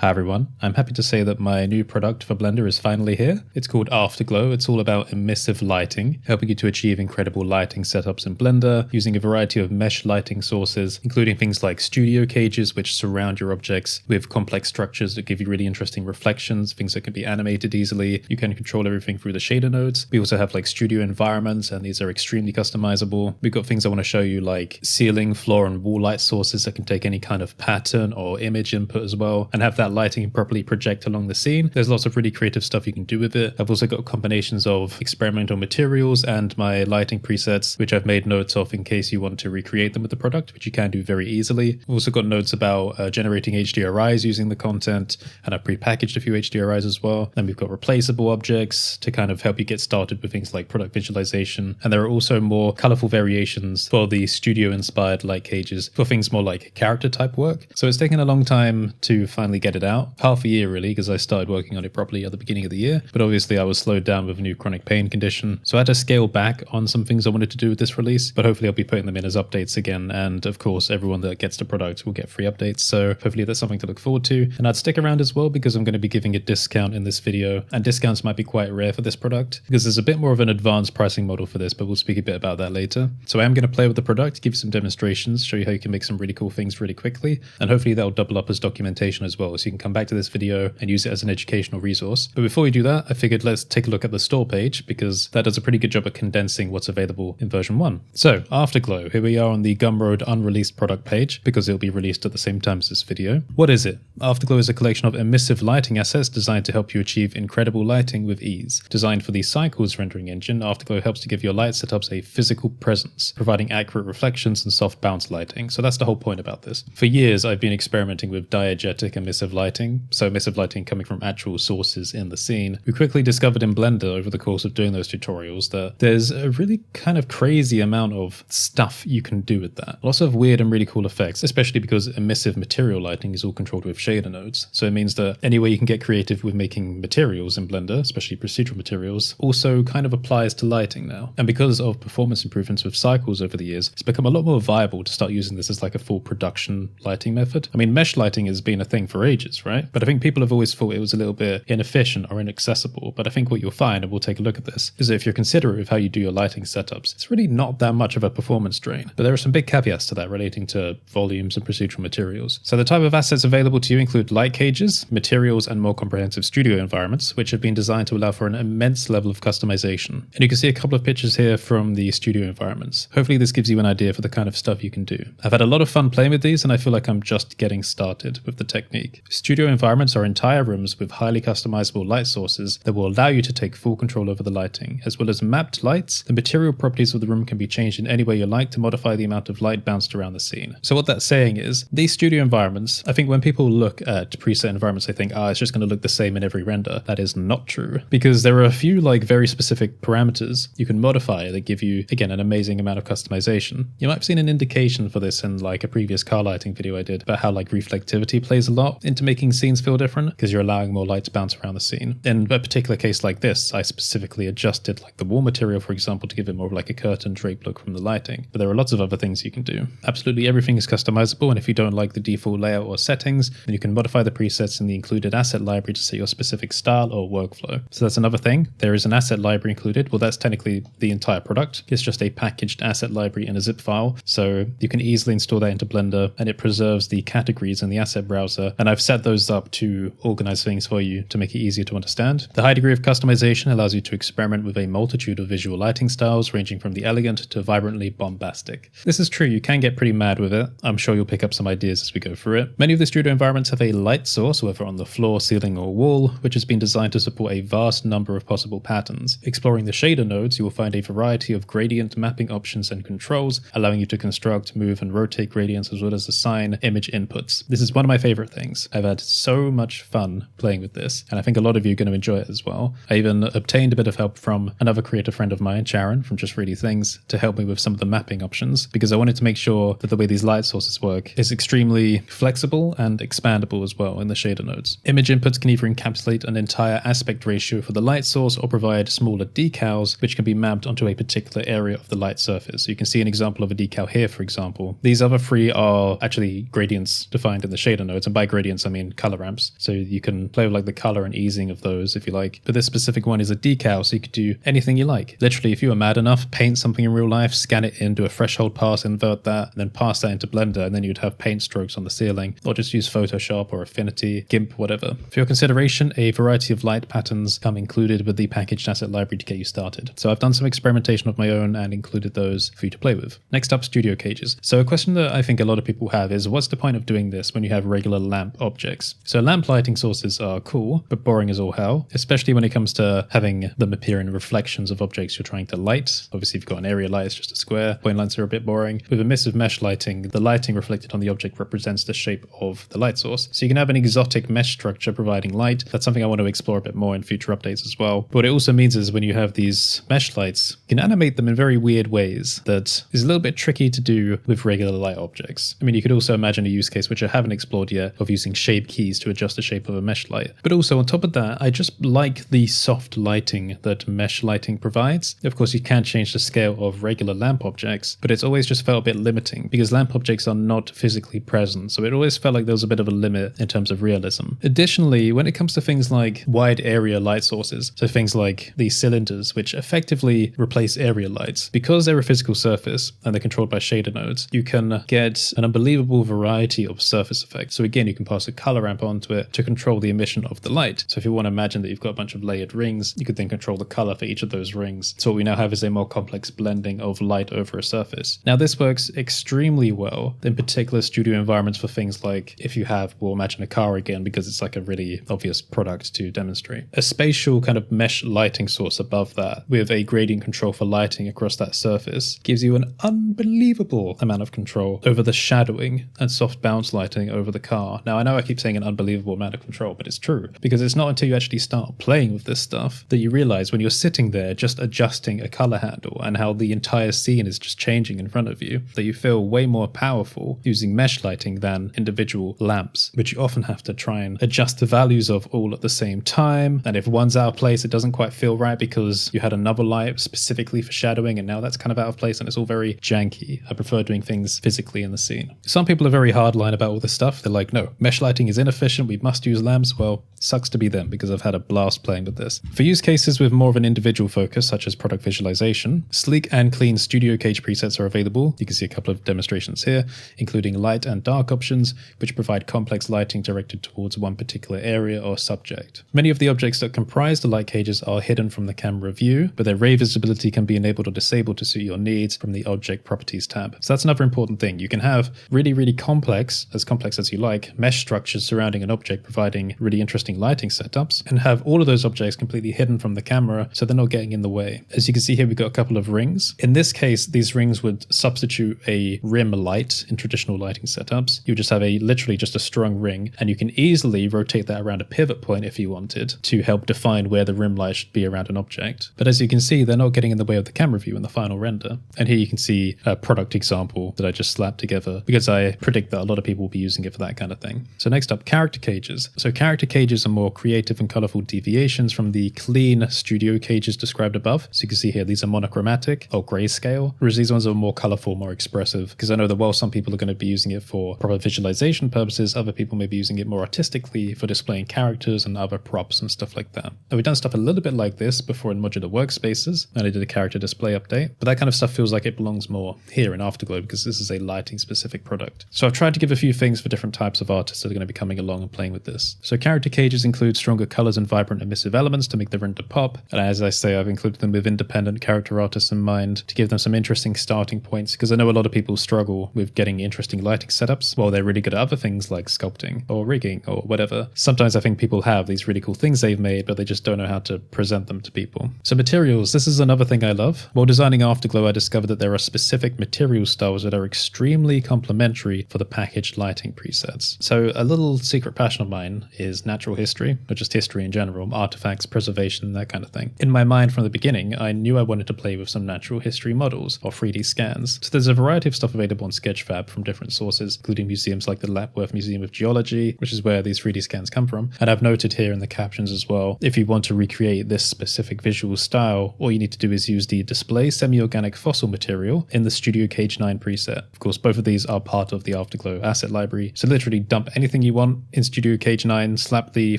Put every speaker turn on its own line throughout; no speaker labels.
Hi everyone, I'm happy to say that my new product for Blender is finally here. It's called Afterglow. It's all about emissive lighting, helping you to achieve incredible lighting setups in Blender using a variety of mesh lighting sources, including things like studio cages which surround your objects with complex structures that give you really interesting reflections, things that can be animated easily. You can control everything through the shader nodes. We also have like studio environments, and these are extremely customizable. We've got things I want to show you like ceiling, floor, and wall light sources that can take any kind of pattern or image input as well, and have that lighting properly project along the scene. There's lots of really creative stuff you can do with it. I've also got combinations of experimental materials and my lighting presets, which I've made notes of in case you want to recreate them with the product, which you can do very easily. I've also got notes about generating HDRIs using the content, and I've pre-packaged a few HDRIs as well. Then we've got replaceable objects to kind of help you get started with things like product visualization. And there are also more colorful variations for the studio-inspired light cages for things more like character type work. So it's taken a long time to finally get it out. Half a year really, because I started working on it properly at the beginning of the year, but obviously I was slowed down with a new chronic pain condition, so I had to scale back on some things I wanted to do with this release, but hopefully I'll be putting them in as updates again, and of course everyone that gets the product will get free updates, so hopefully that's something to look forward to. And I'd stick around as well because I'm going to be giving a discount in this video, and discounts might be quite rare for this product because there's a bit more of an advanced pricing model for this, but we'll speak a bit about that later. So I am going to play with the product, give you some demonstrations, show you how you can make some really cool things really quickly, and hopefully that'll double up as documentation as well, so you can come back to this video and use it as an educational resource. But before we do that, I figured let's take a look at the store page because that does a pretty good job at condensing what's available in version 1. So Afterglow, here we are on the Gumroad unreleased product page because it'll be released at the same time as this video. What is it? Afterglow is a collection of emissive lighting assets designed to help you achieve incredible lighting with ease. Designed for the Cycles rendering engine, Afterglow helps to give your light setups a physical presence, providing accurate reflections and soft bounce lighting. So that's the whole point about this. For years, I've been experimenting with diegetic emissive lighting, so emissive lighting coming from actual sources in the scene. We quickly discovered in Blender over the course of doing those tutorials that there's a really kind of crazy amount of stuff you can do with that. Lots of weird and really cool effects, especially because emissive material lighting is all controlled with shader nodes. So it means that any way you can get creative with making materials in Blender, especially procedural materials, also kind of applies to lighting now. And because of performance improvements with Cycles over the years, it's become a lot more viable to start using this as like a full production lighting method. I mean, mesh lighting has been a thing for ages, right? But I think people have always thought it was a little bit inefficient or inaccessible. But I think what you'll find, and we'll take a look at this, is that if you're considerate of how you do your lighting setups, it's really not that much of a performance drain. But there are some big caveats to that relating to volumes and procedural materials. So the type of assets available to you include light cages, materials, and more comprehensive studio environments, which have been designed to allow for an immense level of customization. And you can see a couple of pictures here from the studio environments. Hopefully this gives you an idea for the kind of stuff you can do. I've had a lot of fun playing with these, and I feel like I'm just getting started with the technique. Studio environments are entire rooms with highly customizable light sources that will allow you to take full control over the lighting. As well as mapped lights, the material properties of the room can be changed in any way you like to modify the amount of light bounced around the scene. So what that's saying is, these studio environments, I think when people look at preset environments, they think, it's just going to look the same in every render. That is not true, because there are a few like very specific parameters you can modify that give you, again, an amazing amount of customization. You might have seen an indication for this in like a previous car lighting video I did about how like reflectivity plays a lot into making scenes feel different because you're allowing more light to bounce around the scene. In a particular case like this, I specifically adjusted like the wall material, for example, to give it more of like a curtain drape look from the lighting. But there are lots of other things you can do. Absolutely everything is customizable, and if you don't like the default layout or settings, then you can modify the presets in the included asset library to set your specific style or workflow. So that's another thing. There is an asset library included. Well, that's technically the entire product. It's just a packaged asset library in a zip file, so you can easily install that into Blender, and it preserves the categories in the asset browser, and I've set those up to organize things for you to make it easier to understand. The high degree of customization allows you to experiment with a multitude of visual lighting styles ranging from the elegant to vibrantly bombastic. This is true, you can get pretty mad with it. I'm sure you'll pick up some ideas as we go through it. Many of the studio environments have a light source, whether on the floor, ceiling, or wall, which has been designed to support a vast number of possible patterns. Exploring the shader nodes, you will find a variety of gradient mapping options and controls, allowing you to construct, move, and rotate gradients as well as assign image inputs. This is one of my favorite things. I've had so much fun playing with this, and I think a lot of you are going to enjoy it as well. I even obtained a bit of help from another creative friend of mine, Sharon, from Just Really Things, to help me with some of the mapping options, because I wanted to make sure that the way these light sources work is extremely flexible and expandable as well in the shader nodes. Image inputs can either encapsulate an entire aspect ratio for the light source or provide smaller decals, which can be mapped onto a particular area of the light surface. You can see an example of a decal here, for example. These other three are actually gradients defined in the shader nodes, and by gradients I mean color ramps. So you can play with like the color and easing of those if you like. But this specific one is a decal, so you could do anything you like. Literally, if you were mad enough, paint something in real life, scan it in, do a threshold pass, invert that, and then pass that into Blender, and then you'd have paint strokes on the ceiling, or just use Photoshop or Affinity, GIMP, whatever. For your consideration, a variety of light patterns come included with the packaged asset library to get you started. So I've done some experimentation of my own and included those for you to play with. Next up, studio cages. So a question that I think a lot of people have is, what's the point of doing this when you have regular lamp objects? So lamp lighting sources are cool, but boring as all hell, especially when it comes to having them appear in reflections of objects you're trying to light. Obviously, if you've got an area light, it's just a square. Point lights are a bit boring. With emissive mesh lighting, the lighting reflected on the object represents the shape of the light source. So you can have an exotic mesh structure providing light. That's something I want to explore a bit more in future updates as well. But what it also means is when you have these mesh lights, you can animate them in very weird ways that is a little bit tricky to do with regular light objects. I mean, you could also imagine a use case, which I haven't explored yet, of using shape keys to adjust the shape of a mesh light. But also on top of that, I just like the soft lighting that mesh lighting provides. Of course, you can change the scale of regular lamp objects, but it's always just felt a bit limiting because lamp objects are not physically present. So it always felt like there was a bit of a limit in terms of realism. Additionally, when it comes to things like wide area light sources, so things like these cylinders, which effectively replace area lights, because they're a physical surface and they're controlled by shader nodes, you can get an unbelievable variety of surface effects. So again, you can pass a color ramp onto it to control the emission of the light. So if you want to imagine that you've got a bunch of layered rings, you could then control the color for each of those rings. So what we now have is a more complex blending of light over a surface. Now this works extremely well, in particular studio environments for things like if you have, we'll imagine a car again because it's like a really obvious product to demonstrate. A spatial kind of mesh lighting source above that with a gradient control for lighting across that surface gives you an unbelievable amount of control over the shadowing and soft bounce lighting over the car. Now I know I keep saying an unbelievable amount of control, but it's true because it's not until you actually start playing with this stuff that you realize when you're sitting there just adjusting a color handle and how the entire scene is just changing in front of you that you feel way more powerful using mesh lighting than individual lamps, which you often have to try and adjust the values of all at the same time. And if one's out of place, it doesn't quite feel right because you had another light specifically for shadowing and now that's kind of out of place and it's all very janky. I prefer doing things physically in the scene. Some people are very hardline about all this stuff. They're like, no, mesh lighting is inefficient. We must use lamps. Well, sucks to be them because I've had a blast playing with this. For use cases with more of an individual focus, such as product visualization, sleek and clean studio cage presets are available. You can see a couple of demonstrations here, including light and dark options, which provide complex lighting directed towards one particular area or subject. Many of the objects that comprise the light cages are hidden from the camera view, but their ray visibility can be enabled or disabled to suit your needs from the Object Properties tab. So that's another important thing. You can have really complex as you like, mesh structures surrounding an object providing really interesting lighting setups, and have all of those objects completely hidden from the camera so they're not getting in the way. As you can see here, we've got a couple of rings. In this case, these rings would substitute a rim light in traditional lighting setups. You would just have literally just a strong ring, and you can easily rotate that around a pivot point if you wanted to help define where the rim light should be around an object. But as you can see, they're not getting in the way of the camera view in the final render. And here you can see a product example that I just slapped together because I predict that a lot of people will be using it for that kind of thing. So next up, character cages. So character cages are more creative and colorful deviations from the clean studio cages described above. So you can see here, these are monochromatic or grayscale, whereas these ones are more colorful, more expressive, because I know that while some people are going to be using it for proper visualization purposes, other people may be using it more artistically for displaying characters and other props and stuff like that. Now, we've done stuff a little bit like this before in modular workspaces, and I did a character display update, but that kind of stuff feels like it belongs more here in Afterglow because this is a lighting specific product. So I've tried to give a few things for different types of artists that are going to be coming along and playing with this. So character cages include stronger colors and vibrant emissive elements to make the render pop, and as I say, I've included them with independent character artists in mind to give them some interesting starting points, because I know a lot of people struggle with getting interesting lighting setups while they're really good at other things like sculpting or rigging or whatever. Sometimes I think people have these really cool things they've made, but they just don't know how to present them to people. So materials, this is another thing I love. While designing Afterglow, I discovered that there are specific material styles that are extremely complementary for the packaged lighting presets. So a little secret passion of mine is natural history, or just history in general, artifacts, preservation, that kind of thing. In my mind from the beginning, I knew I wanted to play with some natural history models or 3D scans. So there's a variety of stuff available on Sketchfab from different sources, including museums like the Lapworth Museum of Geology, which is where these 3D scans come from. And I've noted here in the captions as well, if you want to recreate this specific visual style, all you need to do is use the display semi-organic fossil material in the Studio Cage 9 preset. Of course, both of these are part of the Afterglow asset library, so literally dump anything anything you want in Studio Cage 9, slap the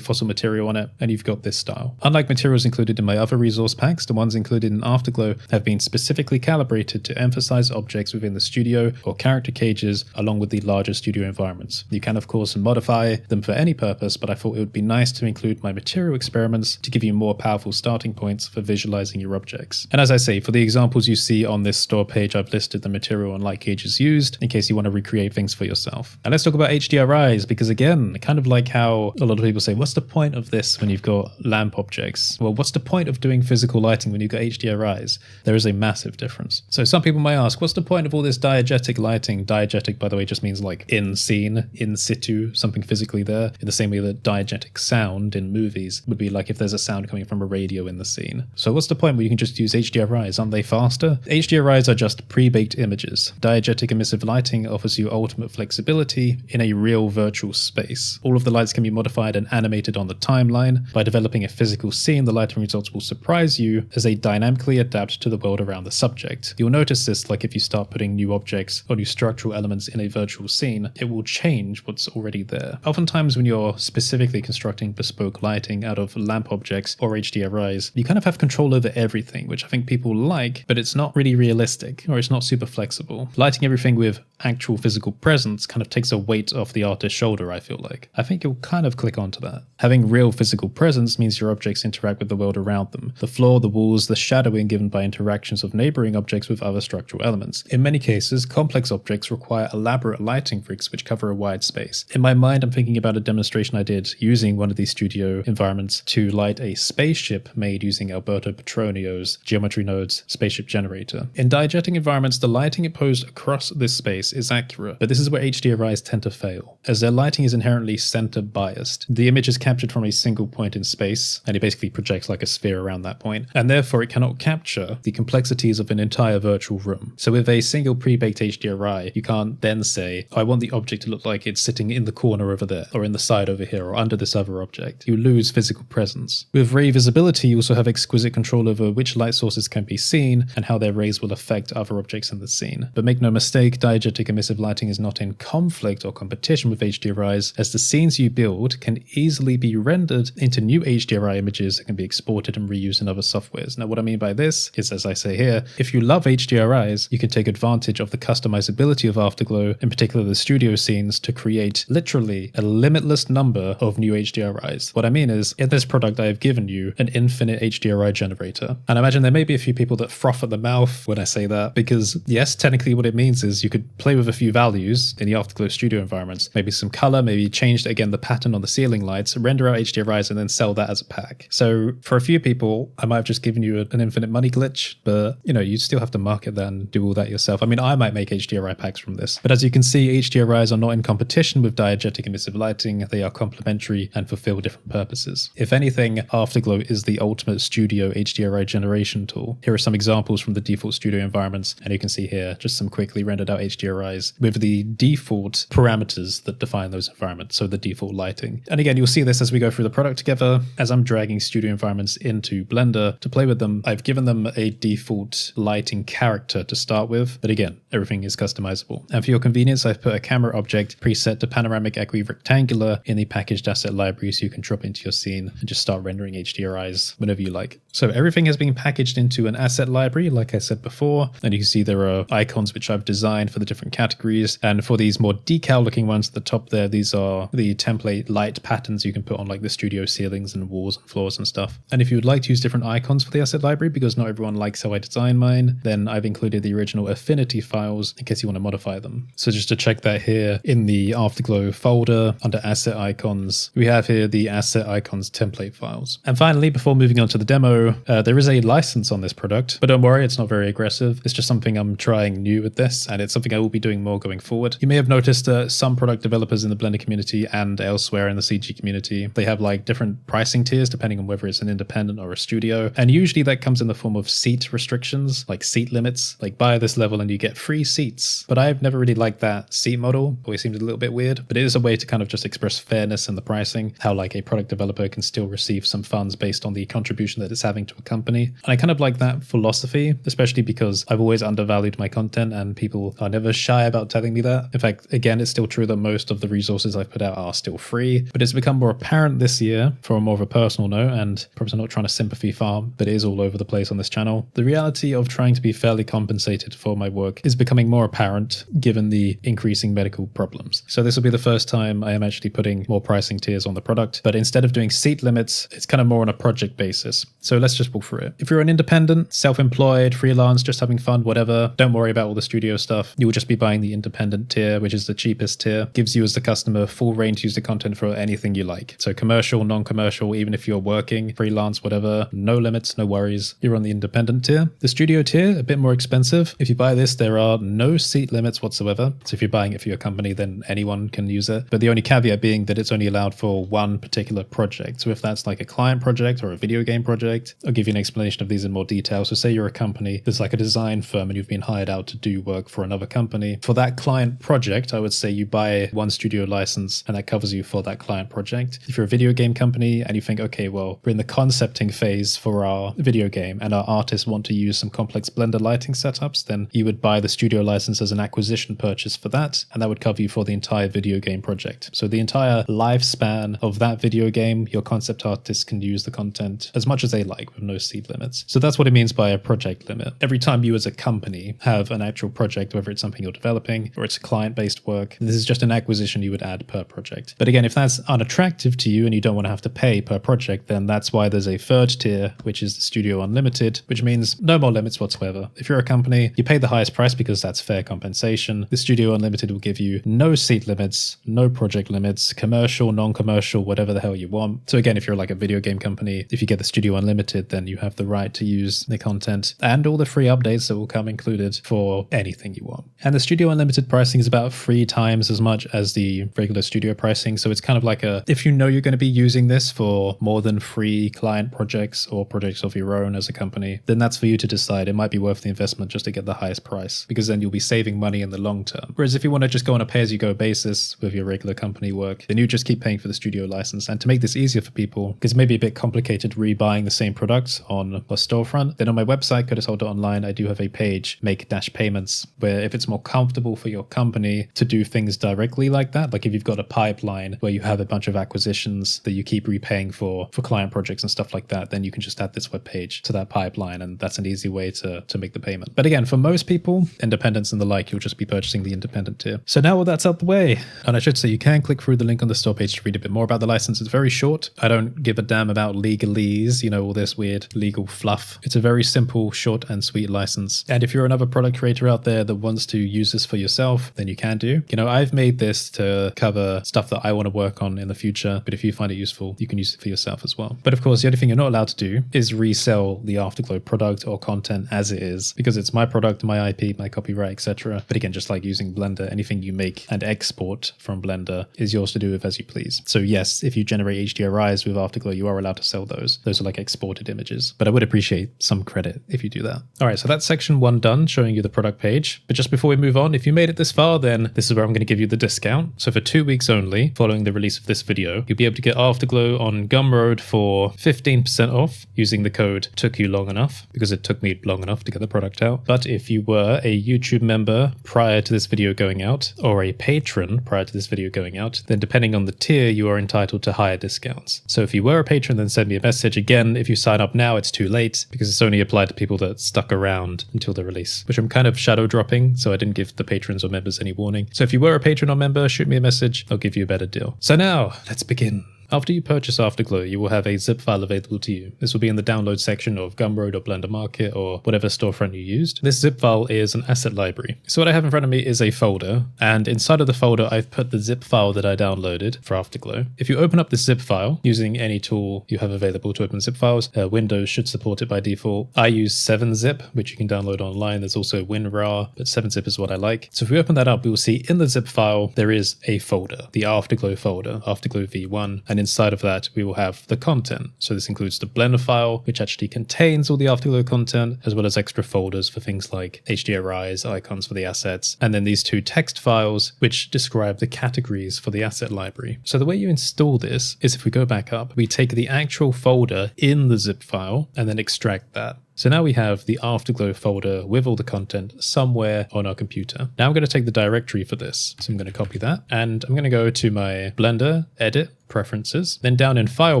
fossil material on it, and you've got this style. Unlike materials included in my other resource packs, the ones included in Afterglow have been specifically calibrated to emphasize objects within the studio or character cages along with the larger studio environments. You can of course modify them for any purpose, but I thought it would be nice to include my material experiments to give you more powerful starting points for visualizing your objects. And as I say, for the examples you see on this store page, I've listed the material and light gauges used in case you want to recreate things for yourself. And let's talk about HDRIs, because again, kind of like how a lot of people say, what's the point of this when you've got lamp objects? Well, what's the point of doing physical lighting when you've got HDRIs? There is a massive difference. So some people might ask, what's the point of all this diegetic lighting? Diegetic, by the way, just means like in scene, in situ, something physically there, in the same way that diegetic sound in movies would be like if there's a sound coming from a radio in the scene. So what's the point where you can just use HDRIs? Aren't they faster? HDRIs are just pre-baked images. Diegetic emissive lighting offers you ultimate flexibility in a real virtual space. All of the lights can be modified and animated on the timeline. By developing a physical scene, the lighting results will surprise you as they dynamically adapt to the world around the subject. You'll notice this like if you start putting new objects or new structural elements in a virtual scene, it will change what's already there. Oftentimes when you're specifically constructing bespoke lighting out of lamp objects or HDRIs, you kind of have control over everything, which I think people like, but it's not really realistic or it's not super flexible. Lighting everything with actual physical presence kind of takes a weight off the artist's shoulder, I feel like. I think you'll kind of click onto that. Having real physical presence means your objects interact with the world around them. The floor, the walls, the shadowing given by interactions of neighboring objects with other structural elements. In many cases, complex objects require elaborate lighting rigs which cover a wide space. In my mind, I'm thinking about a demonstration I did using one of these studio environments to light a spaceship made using Alberto Petronio's Geometry Node's spaceship generator. In diegetic environments, the lighting imposed across this space is accurate, but this is where HDRIs tend to fail, as their lighting is inherently center biased. The image is captured from a single point in space, and it basically projects like a sphere around that point, and therefore it cannot capture the complexities of an entire virtual room. So with a single pre-baked HDRI, you can't then say, I want the object to look like it's sitting in the corner over there, or in the side over here, or under this other object. You lose physical presence. With ray visibility, you also have exquisite control over which light sources can be seen and how their rays will affect other objects in the scene. But make no mistake, diegetic emissive lighting is not in conflict or competition with HDRIs, as the scenes you build can easily be rendered into new HDRI images that can be exported and reused in other softwares. Now, what I mean by this is, as I say here, if you love HDRIs, you can take advantage of the customizability of Afterglow, in particular the studio scenes, to create literally a limitless number of new HDRIs. What I mean is, in this product I have given you an infinite HDRI generator. And I imagine there may be a few people that froth at the mouth when I say that, because yes, technically what it means is you could play with a few values in the Afterglow studio environments, maybe some color, maybe change again the pattern on the ceiling lights, render out HDRIs and then sell that as a pack. So for a few people, I might have just given you an infinite money glitch, but you know, you still have to market that and do all that yourself. I mean, I might make HDRI packs from this, but as you can see, HDRIs are not in competition with diegetic emissive lighting. They are complementary and fulfill different purposes. If anything, Afterglow is the ultimate studio HDRI generation tool. Here are some examples from the default studio environments, and you can see here just some quickly rendered out HDRIs with the default parameters that define those environments, so the default lighting. And again, you'll see this as we go through the product together. As I'm dragging studio environments into Blender to play with them, I've given them a default lighting character to start with, but again, everything is customizable. And for your convenience, I've put a camera object preset to panoramic equirectangular in the packaged asset library, so you can drop into your scene and just start rendering HDRIs whenever you like. So everything has been packaged into an asset library, like I said before, and you can see there are icons which I've designed for the different categories. And for these more decal looking ones at the top there, these are the template light patterns you can put on like the studio ceilings and walls and floors and stuff. And if you would like to use different icons for the asset library, because not everyone likes how I design mine, then I've included the original affinity files in case you want to modify them. So just to check that here in the Afterglow folder under asset icons, we have here the asset icons template files. And finally, before moving on to the demo, there is a license on this product, but don't worry, it's not very aggressive. It's just something I'm trying new with this, and it's something I will be doing more going forward. You may have noticed that some product developers in the Blender community and elsewhere in the CG community, they have like different pricing tiers depending on whether it's an independent or a studio. And usually that comes in the form of seat restrictions, like seat limits, like buy this level and you get free seats. But I've never really liked that seat model. Always seemed a little bit weird, but it is a way to kind of just express fairness in the pricing, how like a product developer can still receive some funds based on the contribution that it's having to a company. And I kind of like that philosophy, especially because I've always undervalued my content and people are never shy about telling me that. In fact, again, it's still true that most of the resources I've put out are still free, but it's become more apparent this year for more of a personal note, and perhaps I'm not trying to sympathy farm, but it is all over the place on this channel. The reality of trying to be fairly compensated for my work is becoming more apparent given the increasing medical problems. So this will be the first time I am actually putting more pricing tiers on the product, but instead of doing seat limits, it's kind of more on a project basis. So let's just walk through it. If you're an independent, self-employed, freelance, just having fun, whatever, don't worry about all the studio stuff. You will just be buying the independent tier, which is the cheapest tier. Gives you as the customer full range to use the content for anything you like. So commercial, non-commercial, even if you're working, freelance, whatever, no limits, no worries. You're on the independent tier. The studio tier, a bit more expensive. If you buy this, there are no seat limits whatsoever. So if you're buying it for your company, then anyone can use it. But the only caveat being that it's only allowed for one particular project. So if that's like a client project or a video game project, I'll give you an explanation of these in more detail. So say you're a company that's like a design firm and you've been hired out to do work for another company. For that client project, I would say you buy one studio license and that covers you for that client project. If you're a video game company and you think, okay, well, we're in the concepting phase for our video game and our artists want to use some complex Blender lighting setups, then you would buy the studio license as an acquisition purchase for that, and that would cover you for the entire video game project. So the entire lifespan of that video game, your concept artists can use the content as much as they like with no seat limits. So that's what it means by a project limit. Every time you as a company have an actual project, whether it's something you're developing or it's client-based work, this is just an acquisition you would add per project. But again, if that's unattractive to you and you don't want to have to pay per project, then that's why there's a third tier, which is the Studio Unlimited, which means no more limits whatsoever. If you're a company, you pay the highest price because that's fair compensation. The Studio Unlimited will give you no seat limits, no project limits, commercial, non-commercial, whatever the hell you want. So again, if you're like a video game company, if you get the Studio Unlimited, then you have the right to use the content and all the free updates that will come included for anything you want. And the Studio Unlimited pricing is about 3 times as much as the regular studio pricing. So it's kind of like if you know you're going to be using this for more than 3 client projects or projects of your own as a company, then that's for you to decide. It might be worth the investment just to get the highest price, because then you'll be saving money in the long term. Whereas if you want to just go on a pay-as-you-go basis with your regular company work, then you just keep paying for the studio license. And to make this easier for people, because it may be a bit complicated rebuying the same products on a storefront, then on my website, curtisholt.online, I do have a page, make-payments, where if it's more comfortable for your company to do things directly like that, like if you've got a pipeline where you have a bunch of acquisitions that you keep repaying for client projects and stuff like that, then you can just add this web page to that pipeline, and that's an easy way to make the payment. But again, for most people, independents and the like, you'll just be purchasing the independent tier. So now all that's out the way, and I should say you can click through the link on the store page to read a bit more about the license. It's very short. I don't give a damn about legalese, all this weird legal fluff. It's a very simple, short and sweet license. And if you're another product creator out there that wants to use this for yourself, then you can do. I've made this to cover stuff that I want to work on in the future, but if you find it useful, you can use it for yourself as well. But of course, the only thing you're not allowed to do is resell the Afterglow product or content as it is, because it's my product, my IP, my copyright, etc. But again, just like using Blender, anything you make and export from Blender is yours to do with as you please. So yes, if you generate HDRIs with Afterglow, you are allowed to sell those. Those are like exported images, but I would appreciate some credit if you do that. All right, so that's section 1 done, showing you the product page. But just before we move on, if you made it this far, then this is where I'm going to give you the discount. So for 2 weeks only, following the release of this video, you'll be able to get Afterglow on Gumroad for 15% off using the code took you long enough, because it took me long enough to get the product out. But if you were a YouTube member prior to this video going out, or a patron prior to this video going out, then depending on the tier, you are entitled to higher discounts. So if you were a patron, then send me a message. Again, if you sign up now, it's too late, because it's only applied to people that stuck around until the release, which I'm kind of shadow dropping, so I didn't give the patrons or members any warning. So if you were a patron or member, shoot me a message. I'll give you a better deal. So now, let's begin. After you purchase Afterglow, you will have a zip file available to you. This will be in the download section of Gumroad or Blender Market or whatever storefront you used. This zip file is an asset library. So what I have in front of me is a folder, and inside of the folder, I've put the zip file that I downloaded for Afterglow. If you open up the zip file using any tool you have available to open zip files, Windows should support it by default. I use 7-zip, which you can download online. There's also WinRAR, but 7-zip is what I like. So if we open that up, we will see in the zip file, there is a folder, the Afterglow folder, Afterglow V1, and And inside of that, we will have the content. So this includes the Blender file, which actually contains all the Afterglow content, as well as extra folders for things like HDRIs, icons for the assets, and then these two text files, which describe the categories for the asset library. So the way you install this is if we go back up, we take the actual folder in the zip file and then extract that. So now we have the Afterglow folder with all the content somewhere on our computer. Now I'm going to take the directory for this. So I'm going to copy that and I'm going to go to my Blender, Edit, Preferences. Then down in File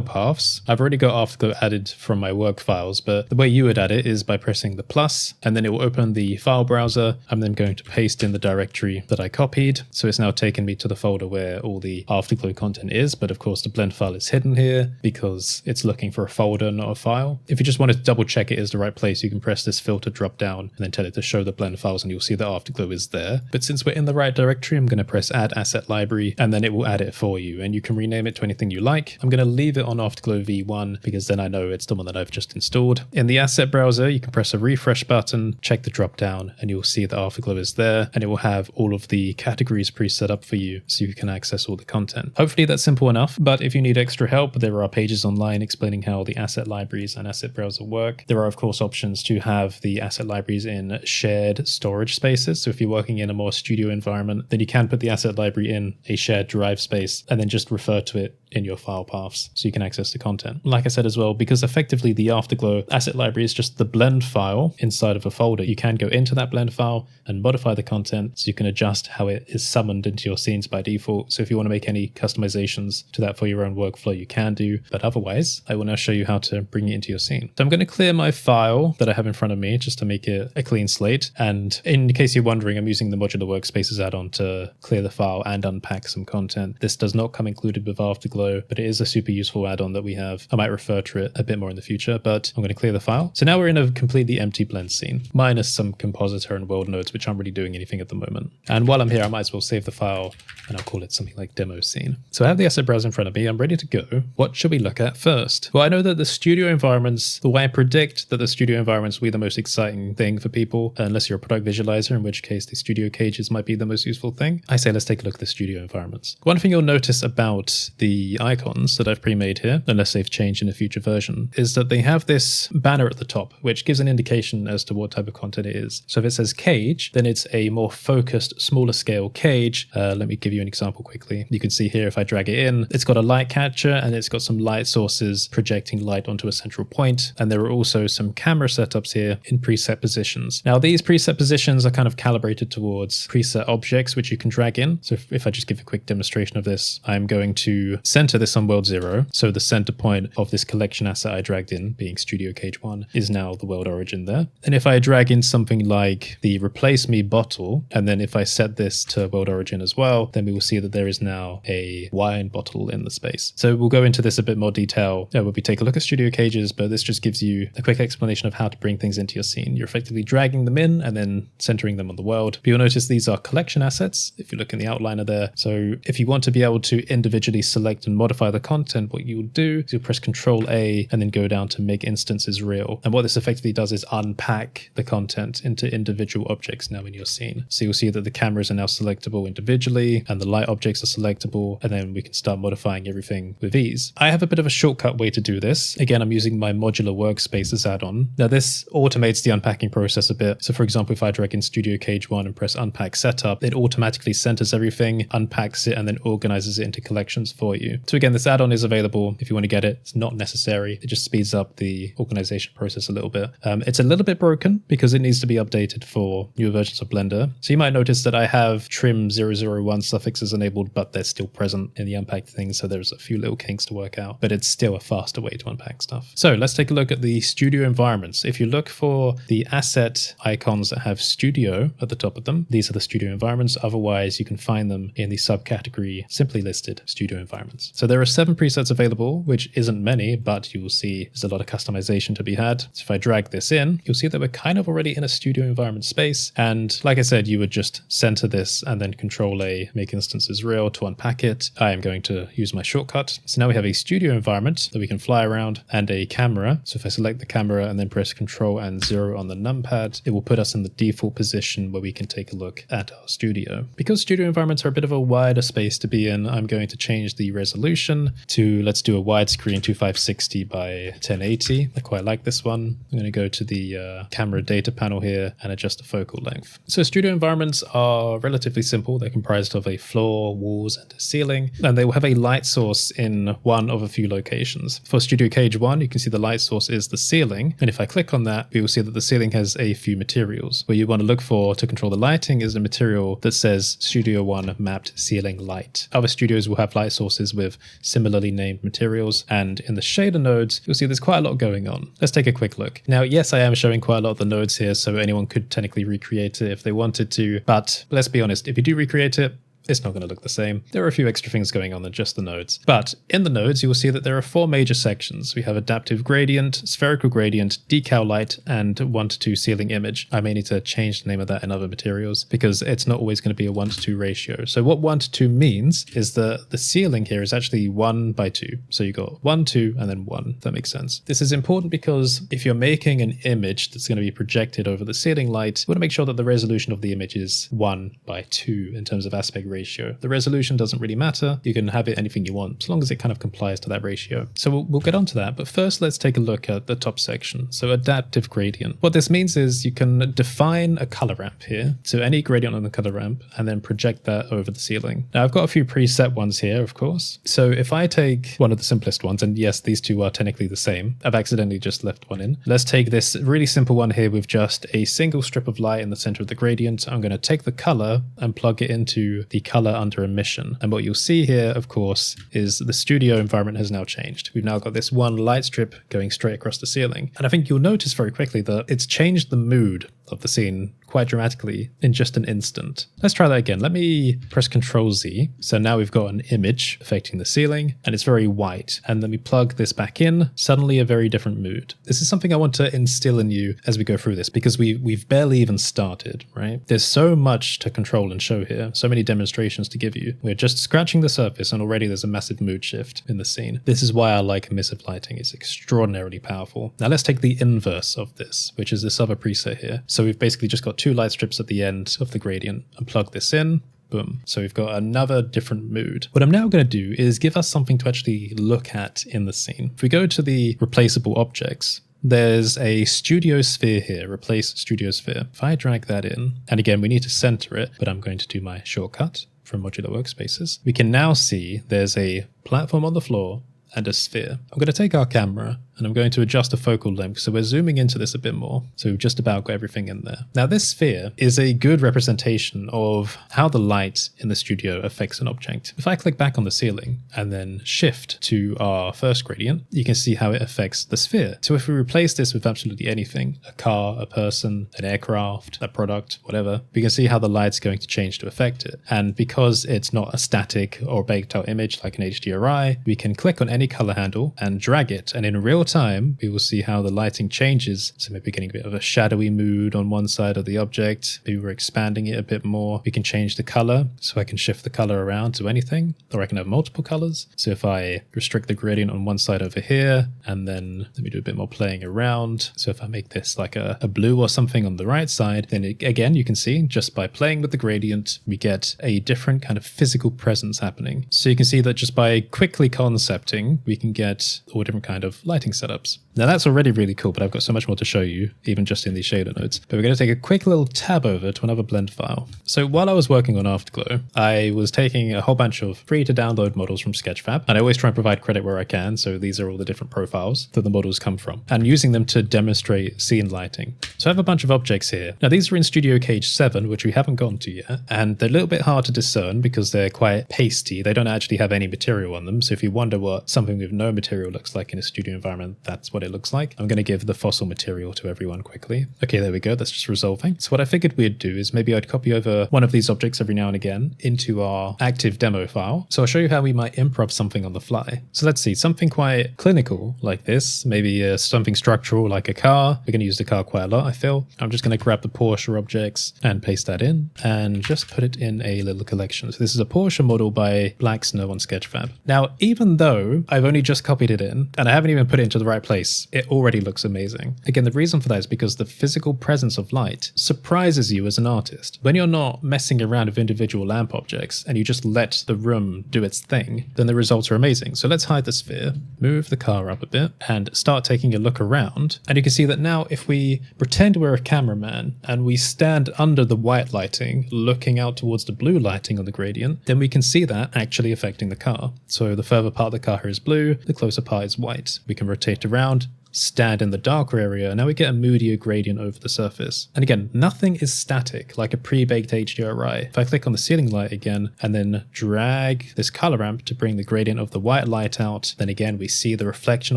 Paths, I've already got Afterglow added from my work files, but the way you would add it is by pressing the plus, and then it will open the file browser. I'm then going to paste in the directory that I copied. So it's now taken me to the folder where all the Afterglow content is, but of course the blend file is hidden here because it's looking for a folder, not a file. If you just wanted to double check it is the right place, you can press this filter drop down and then tell it to show the blend files and you'll see that Afterglow is there. But since we're in the right directory, I'm going to press add asset library and then it will add it for you and you can rename it to anything you like. I'm going to leave it on Afterglow V1 because then I know it's the one that I've just installed. In the asset browser, you can press a refresh button, check the drop down, and you'll see that Afterglow is there and it will have all of the categories pre-set up for you so you can access all the content. Hopefully that's simple enough, but if you need extra help, there are pages online explaining how the asset libraries and asset browser work. There are of course options to have the asset libraries in shared storage spaces. So if you're working in a more studio environment, then you can put the asset library in a shared drive space and then just refer to it in your file paths so you can access the content. Like I said as well, because effectively the Afterglow asset library is just the blend file inside of a folder, you can go into that blend file and modify the content so you can adjust how it is summoned into your scenes by default. So if you want to make any customizations to that for your own workflow, you can do, but otherwise I will now show you how to bring it into your scene. So I'm going to clear my file that I have in front of me just to make it a clean slate. And in case you're wondering, I'm using the Modular Workspaces add-on to clear the file and unpack some content. This does not come included with Afterglow, but it is a super useful add-on that we have. I might refer to it a bit more in the future, but I'm going to clear the file. So now we're in a completely empty blend scene, minus some compositor and world nodes, which aren't really doing anything at the moment. And while I'm here, I might as well save the file and I'll call it something like demo scene. So I have the asset browser in front of me. I'm ready to go. What should we look at first? Well, I know that the studio environments, the way I predict that the studio environments will be the most exciting thing for people, unless you're a product visualizer, in which case the studio cages might be the most useful thing. I say let's take a look at the studio environments. One thing you'll notice about the icons that I've pre-made here, unless they've changed in a future version, is that they have this banner at the top, which gives an indication as to what type of content it is. So if it says cage, then it's a more focused, smaller scale cage. Let me give you an example quickly. You can see here, if I drag it in, it's got a light catcher and it's got some light sources projecting light onto a central point. And there are also some camera setups here in preset positions. Now these preset positions are kind of calibrated towards preset objects, which you can drag in. So if I just give a quick demonstration of this, I'm going to center this on world 0. So the center point of this collection asset I dragged in, being Studio Cage 1, is now the world origin there. And if I drag in something like the Replace Me bottle, and then if I set this to world origin as well, then we will see that there is now a wine bottle in the space. So we'll go into this a bit more detail when we take a look at Studio Cages, but this just gives you a quick explanation of how to bring things into your scene. You're effectively dragging them in and then centering them on the world. But you'll notice these are collection assets, if you look in the outliner there. So if you want to be able to individually select and modify the content, what you'll do is you'll press Control A and then go down to make instances real. And what this effectively does is unpack the content into individual objects now in your scene. So you'll see that the cameras are now selectable individually and the light objects are selectable, and then we can start modifying everything with ease. I have a bit of a shortcut way to do this. Again, I'm using my Modular Workspaces add-on. Now this automates the unpacking process a bit. So for example, if I drag in Studio Cage 1 and press Unpack Setup, it automatically centers everything, unpacks it, and then organizes it into collections for you. So again, this add-on is available if you want to get it. It's not necessary. It just speeds up the organization process a little bit. It's a little bit broken because it needs to be updated for newer versions of Blender. So you might notice that I have trim 001 suffixes enabled, but they're still present in the unpacked thing. So there's a few little kinks to work out, but it's still a faster way to unpack stuff. So let's take a look at the studio environments. If you look for the asset icons that have studio at the top of them, these are the studio environments. Otherwise, you can find them in the subcategory simply listed studio environments. So there are 7 presets available, which isn't many, but you will see there's a lot of customization to be had. So if I drag this in, you'll see that we're kind of already in a studio environment space. And like I said, you would just center this and then Control A, make instances real to unpack it. I am going to use my shortcut. So now we have a studio environment that we can fly around and a camera. So if I select the camera and then press Control and 0 on the numpad, it will put us in the default position where we can take a look at our studio. Because studio environments are a bit of a wider space to be in, I'm going to change the resolution resolution to, let's do a widescreen 2560 by 1080. I quite like this one. I'm going to go to the camera data panel here and adjust the focal length. So studio environments are relatively simple. They're comprised of a floor, walls, and a ceiling, and they will have a light source in one of a few locations. For Studio Cage 1, you can see the light source is the ceiling, and if I click on that, we will see that the ceiling has a few materials. What you want to look for to control the lighting is a material that says Studio 1 mapped ceiling light. Other studios will have light sources with similarly named materials, and in the shader nodes, you'll see there's quite a lot going on. Let's take a quick look. Now, yes, I am showing quite a lot of the nodes here, so anyone could technically recreate it if they wanted to, but let's be honest, if you do recreate it, it's not going to look the same. There are a few extra things going on than just the nodes. But in the nodes, you will see that there are 4 major sections. We have Adaptive Gradient, Spherical Gradient, Decal Light, and 1 to 2 Ceiling Image. I may need to change the name of that in other materials because it's not always going to be a 1 to 2 ratio. So what 1 to 2 means is that the ceiling here is actually 1 by 2. So you got 1, 2, and then 1. If that makes sense. This is important because if you're making an image that's going to be projected over the ceiling light, you want to make sure that the resolution of the image is 1 by 2 in terms of aspect ratio. The resolution doesn't really matter. You can have it anything you want, as long as it kind of complies to that ratio. So we'll get onto that, but first let's take a look at the top section. So adaptive gradient. What this means is you can define a color ramp here, so any gradient on the color ramp, and then project that over the ceiling. Now I've got a few preset ones here, of course. So if I take one of the simplest ones, and yes, these two are technically the same. I've accidentally just left one in. Let's take this really simple one here with just a single strip of light in the center of the gradient. I'm going to take the color and plug it into the color under emission. And what you'll see here, of course, is the studio environment has now changed. We've now got this one light strip going straight across the ceiling. And I think you'll notice very quickly that it's changed the mood of the scene quite dramatically in just an instant. Let's try that again. Let me press Ctrl Z. So now we've got an image affecting the ceiling and it's very white. And then we plug this back in, suddenly a very different mood. This is something I want to instill in you as we go through this because we've barely even started, right? There's so much to control and show here, so many demonstrations to give you. We're just scratching the surface and already there's a massive mood shift in the scene. This is why I like emissive lighting. It's extraordinarily powerful. Now let's take the inverse of this, which is this other preset here. So we've basically just got 2 light strips at the end of the gradient and plug this in. Boom. So we've got another different mood. What I'm now going to do is give us something to actually look at in the scene. If we go to the replaceable objects, there's a studio sphere here, replace studio sphere. If I drag that in, and again, we need to center it, but I'm going to do my shortcut from modular workspaces. We can now see there's a platform on the floor and a sphere. I'm going to take our camera and I'm going to adjust the focal length. So we're zooming into this a bit more. So we've just about got everything in there. Now this sphere is a good representation of how the light in the studio affects an object. If I click back on the ceiling and then shift to our first gradient, you can see how it affects the sphere. So if we replace this with absolutely anything, a car, a person, an aircraft, a product, whatever, we can see how the light's going to change to affect it. And because it's not a static or baked out image like an HDRI, we can click on any color handle and drag it. And in real time, we will see how the lighting changes. So maybe getting a bit of a shadowy mood on one side of the object. Maybe we're expanding it a bit more. We can change the color. So I can shift the color around to anything, or I can have multiple colors. So if I restrict the gradient on one side over here, and then let me do a bit more playing around. So if I make this like a blue or something on the right side, then again, you can see just by playing with the gradient, we get a different kind of physical presence happening. So you can see that just by quickly concepting, we can get all different kind of lighting setups. Now that's already really cool, but I've got so much more to show you, even just in these shader nodes. But we're going to take a quick little tab over to another blend file. So while I was working on Afterglow, I was taking a whole bunch of free to download models from Sketchfab, and I always try and provide credit where I can. So these are all the different profiles that the models come from, and using them to demonstrate scene lighting. So I have a bunch of objects here. Now these are in Studio Cage 7, which we haven't gotten to yet, and they're a little bit hard to discern because they're quite pasty. They don't actually have any material on them. So if you wonder what something with no material looks like in a studio environment, that's what it looks like. I'm going to give the fossil material to everyone quickly. Okay, there we go. That's just resolving. So what I figured we'd do is maybe I'd copy over one of these objects every now and again into our active demo file. So I'll show you how we might improv something on the fly. So let's see, something quite clinical like this, maybe something structural like a car. We're going to use the car quite a lot, I feel. I'm just going to grab the Porsche objects and paste that in and just put it in a little collection. So this is a Porsche model by Black Snow on Sketchfab. Now, even though I've only just copied it in and I haven't even put it into to the right place, it already looks amazing. Again, the reason for that is because the physical presence of light surprises you as an artist. When you're not messing around with individual lamp objects and you just let the room do its thing, then the results are amazing. So let's hide the sphere, move the car up a bit, and start taking a look around. And you can see that now if we pretend we're a cameraman and we stand under the white lighting, looking out towards the blue lighting on the gradient, then we can see that actually affecting the car. So the further part of the car here is blue, the closer part is white. We can rotate around, stand in the darker area, and now we get a moodier gradient over the surface. And again, nothing is static like a pre-baked HDRI. If I click on the ceiling light again and then drag this color ramp to bring the gradient of the white light out, then again we see the reflection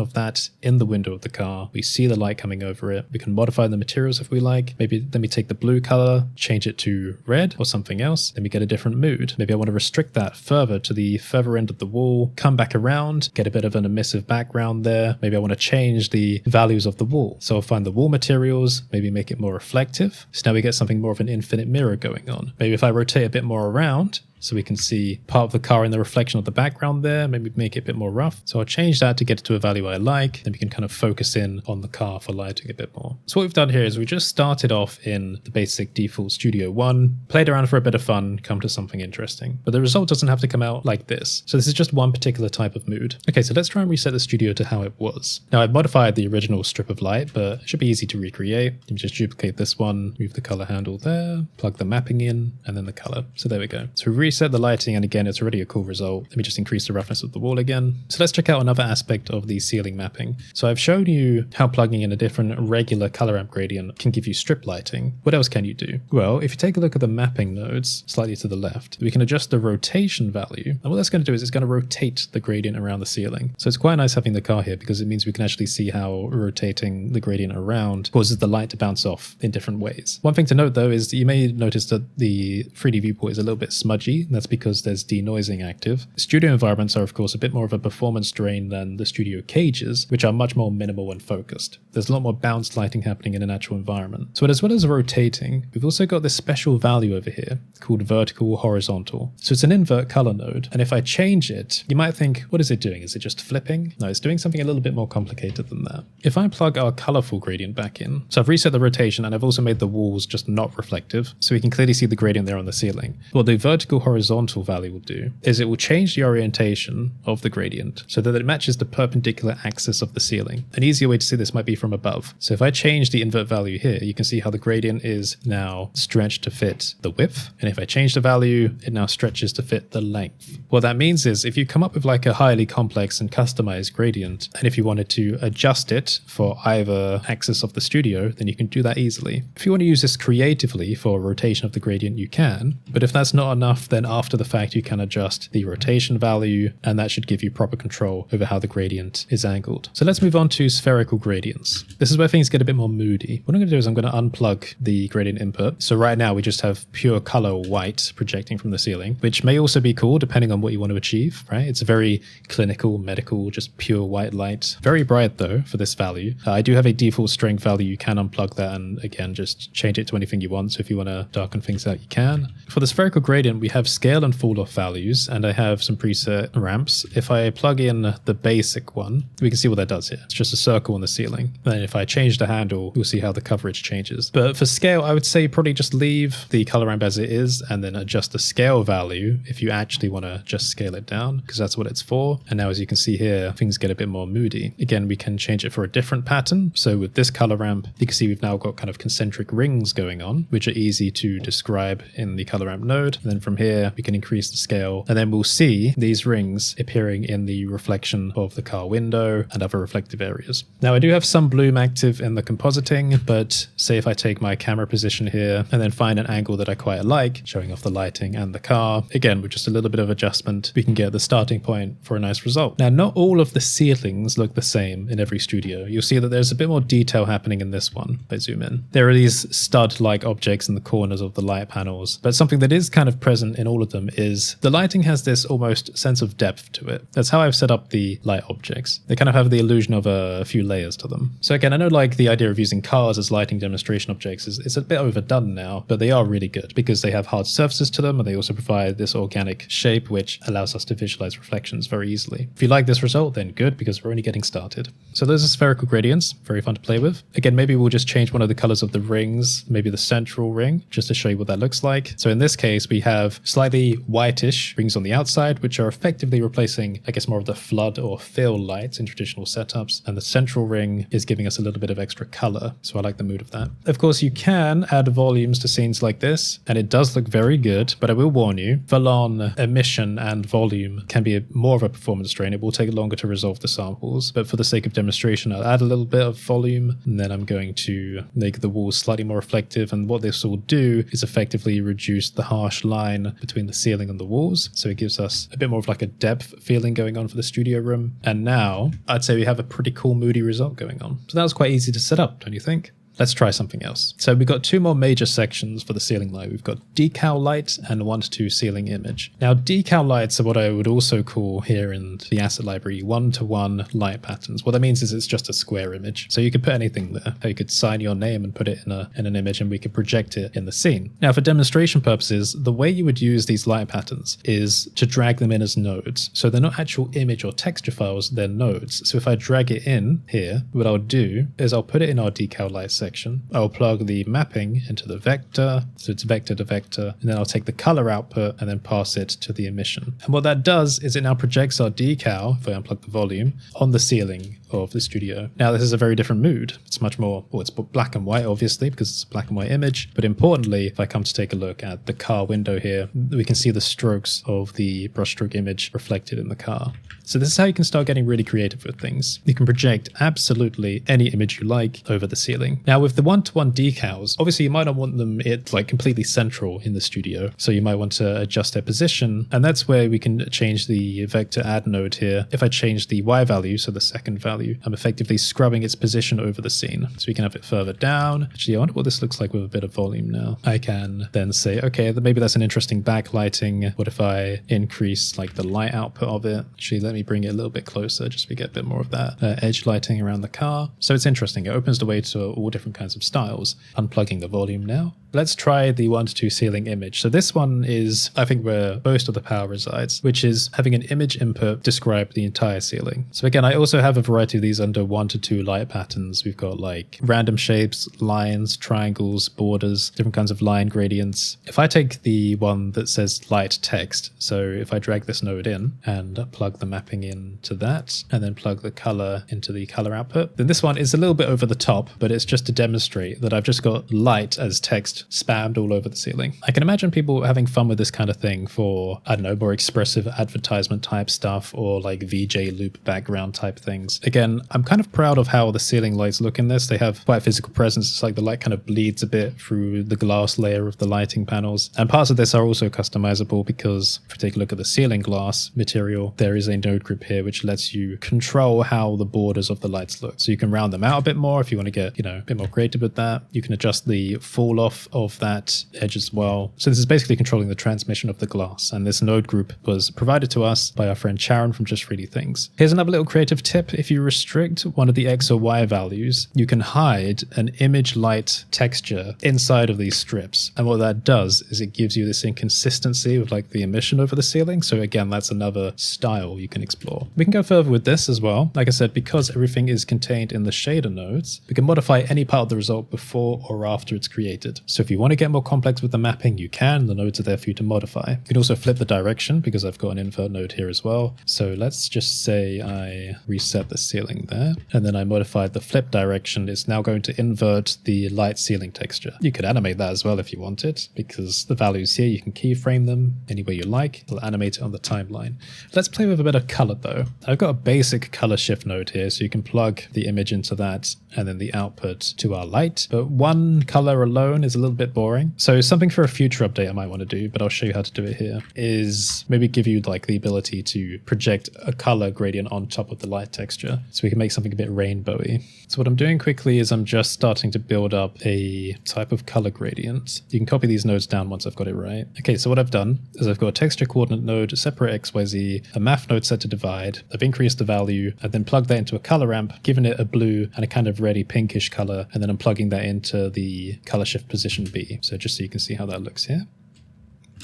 of that in the window of the car. We see the light coming over it. We can modify the materials if we like. Maybe let me take the blue color, change it to red or something else, then we get a different mood. Maybe I want to restrict that further to the further end of the wall, come back around, get a bit of an emissive background there. Maybe I want to change the values of the wall. So I'll find the wall materials, maybe make it more reflective. So now we get something more of an infinite mirror going on. Maybe if I rotate a bit more around, so we can see part of the car in the reflection of the background there, maybe make it a bit more rough. So I'll change that to get it to a value I like. Then we can kind of focus in on the car for lighting a bit more. So what we've done here is we just started off in the basic default Studio One, played around for a bit of fun, come to something interesting. But the result doesn't have to come out like this. So this is just one particular type of mood. Okay, so let's try and reset the studio to how it was. Now I've modified the original strip of light, but it should be easy to recreate. You can just duplicate this one, move the color handle there, plug the mapping in, and then the color. So there we go. So we reset the lighting, and again, it's already a cool result. Let me just increase the roughness of the wall again. So let's check out another aspect of the ceiling mapping. So I've shown you how plugging in a different regular color ramp gradient can give you strip lighting. What else can you do? Well, if you take a look at the mapping nodes slightly to the left, we can adjust the rotation value. And what that's going to do is it's going to rotate the gradient around the ceiling. So it's quite nice having the car here because it means we can actually see how rotating the gradient around causes the light to bounce off in different ways. One thing to note though is you may notice that the 3D viewport is a little bit smudgy. That's because there's denoising active. Studio environments are of course a bit more of a performance drain than the studio cages, which are much more minimal and focused. There's a lot more bounced lighting happening in a natural environment. So as well as rotating, we've also got this special value over here called vertical horizontal. So it's an invert color node, and if I change it, you might think, what is it doing? Is it just flipping? No, it's doing something a little bit more complicated than that. If I plug our colorful gradient back in, so I've reset the rotation and I've also made the walls just not reflective, so we can clearly see the gradient there on the ceiling. What the vertical horizontal value will do is it will change the orientation of the gradient so that it matches the perpendicular axis of the ceiling. An easier way to see this might be from above. So if I change the invert value here, you can see how the gradient is now stretched to fit the width. And if I change the value, it now stretches to fit the length. What that means is if you come up with like a highly complex and customized gradient, and if you wanted to adjust it for either axis of the studio, then you can do that easily. If you want to use this creatively for rotation of the gradient, you can. But if that's not enough, then after the fact, you can adjust the rotation value, and that should give you proper control over how the gradient is angled. So let's move on to spherical gradients. This is where things get a bit more moody. What I'm going to do is I'm going to unplug the gradient input. So right now we just have pure color white projecting from the ceiling, which may also be cool depending on what you want to achieve, right? It's a very clinical, medical, just pure white light. Very bright though for this value. I do have a default strength value. You can unplug that and again, just change it to anything you want. So if you want to darken things out, you can. For the spherical gradient, we have scale and fall off values, and I have some preset ramps. If I plug in the basic one, we can see what that does here. It's just a circle on the ceiling. And if I change the handle, you'll see how the coverage changes. But for scale, I would say probably just leave the color ramp as it is and then adjust the scale value if you actually want to just scale it down, because that's what it's for. And now as you can see here, things get a bit more moody. Again, we can change it for a different pattern. So with this color ramp, you can see we've now got kind of concentric rings going on, which are easy to describe in the color ramp node. And then from here, we can increase the scale, and then we'll see these rings appearing in the reflection of the car window and other reflective areas. Now I do have some bloom active in the compositing, but say if I take my camera position here and then find an angle that I quite like, showing off the lighting and the car, again, with just a little bit of adjustment, we can get the starting point for a nice result. Now, not all of the ceilings look the same in every studio. You'll see that there's a bit more detail happening in this one. If I zoom in, there are these stud-like objects in the corners of the light panels, but something that is kind of present in all of them is the lighting has this almost sense of depth to it. That's how I've set up the light objects. They kind of have the illusion of a few layers to them. So again, I know like the idea of using cars as lighting demonstration objects is a bit overdone now, but they are really good because they have hard surfaces to them and they also provide this organic shape which allows us to visualize reflections very easily. If you like this result, then good, because we're only getting started. So those are spherical gradients, very fun to play with. Again, maybe we'll just change one of the colors of the rings, maybe the central ring, just to show you what that looks like. So in this case, we have slightly whitish rings on the outside, which are effectively replacing, I guess, more of the flood or fill lights in traditional setups. And the central ring is giving us a little bit of extra color. So I like the mood of that. Of course, you can add volumes to scenes like this, and it does look very good, but I will warn you, full-on emission and volume can be more of a performance drain. It will take longer to resolve the samples, but for the sake of demonstration, I'll add a little bit of volume, and then I'm going to make the walls slightly more reflective. And what this will do is effectively reduce the harsh line between the ceiling and the walls. So it gives us a bit more of like a depth feeling going on for the studio room. And now I'd say we have a pretty cool moody result going on. So that was quite easy to set up, don't you think? Let's try something else. So we've got two more major sections for the ceiling light. We've got decal light and 1:2 ceiling image. Now decal lights are what I would also call here in the asset library 1:1 light patterns. What that means is it's just a square image. So you could put anything there. You could sign your name and put it in an image, and we could project it in the scene. Now for demonstration purposes, the way you would use these light patterns is to drag them in as nodes. So they're not actual image or texture files, they're nodes. So if I drag it in here, what I'll do is I'll put it in our decal light section. I'll plug the mapping into the vector, so it's vector to vector, and then I'll take the color output and then pass it to the emission. And what that does is it now projects our decal, if I unplug the volume, on the ceiling of the studio. Now this is a very different mood. It's much more, well, it's black and white obviously because it's a black and white image, but importantly, if I come to take a look at the car window here, we can see the strokes of the brushstroke image reflected in the car. So this is how you can start getting really creative with things. You can project absolutely any image you like over the ceiling. Now with the 1:1 decals, obviously you might not want them like completely central in the studio. So you might want to adjust their position, and that's where we can change the vector add node here. If I change the Y value, so the second value, I'm effectively scrubbing its position over the scene. So we can have it further down. Actually, I wonder what this looks like with a bit of volume now. I can then say, okay, maybe that's an interesting backlighting. What if I increase like the light output of it? Actually, let me bring it a little bit closer just so we get a bit more of that edge lighting around the car. So it's interesting. It opens the way to all different kinds of styles. Unplugging the volume now. Let's try the 1:2 ceiling image. So this one is, I think, where most of the power resides, which is having an image input describe the entire ceiling. So again, I also have a variety of these under 1:2 light patterns. We've got like random shapes, lines, triangles, borders, different kinds of line gradients. If I take the one that says light text, so if I drag this node in and plug the mapping into that, and then plug the color into the color output, then this one is a little bit over the top, but it's just to demonstrate that I've just got light as text spammed all over the ceiling. I can imagine people having fun with this kind of thing for, I don't know, more expressive advertisement type stuff or like VJ loop background type things. Again, I'm kind of proud of how the ceiling lights look in this. They have quite a physical presence. It's like the light kind of bleeds a bit through the glass layer of the lighting panels. And parts of this are also customizable because if you take a look at the ceiling glass material, there is a node group here which lets you control how the borders of the lights look. So you can round them out a bit more if you want to get, you know, a bit more creative with that. You can adjust the fall off of that edge as well. So this is basically controlling the transmission of the glass, and this node group was provided to us by our friend Sharon from Just 3D Things. Here's another little creative tip. If you restrict one of the X or Y values, you can hide an image light texture inside of these strips, and what that does is it gives you this inconsistency with like the emission over the ceiling. So again, that's another style you can explore. We can go further with this as well. Like I said, because everything is contained in the shader nodes, we can modify any part of the result before or after it's created. So if you want to get more complex with the mapping, you can. The nodes are there for you to modify. You can also flip the direction because I've got an invert node here as well. So let's just say I reset the ceiling there, and then I modified the flip direction. It's now going to invert the light ceiling texture. You could animate that as well if you wanted, because the values here, you can keyframe them any way you like. It'll animate it on the timeline. Let's play with a bit of color though. I've got a basic color shift node here, so you can plug the image into that and then the output to our light. But one color alone is a little little bit boring. So something for a future update I might want to do, but I'll show you how to do it here, is maybe give you like the ability to project a color gradient on top of the light texture. So we can make something a bit rainbowy. So what I'm doing quickly is I'm just starting to build up a type of color gradient. You can copy these nodes down once I've got it right. Okay, so what I've done is I've got a texture coordinate node, separate XYZ, a math node set to divide. I've increased the value. I've then plugged that into a color ramp, given it a blue and a kind of reddy pinkish color, and then I'm plugging that into the color shift position B. So just so you can see how that looks here.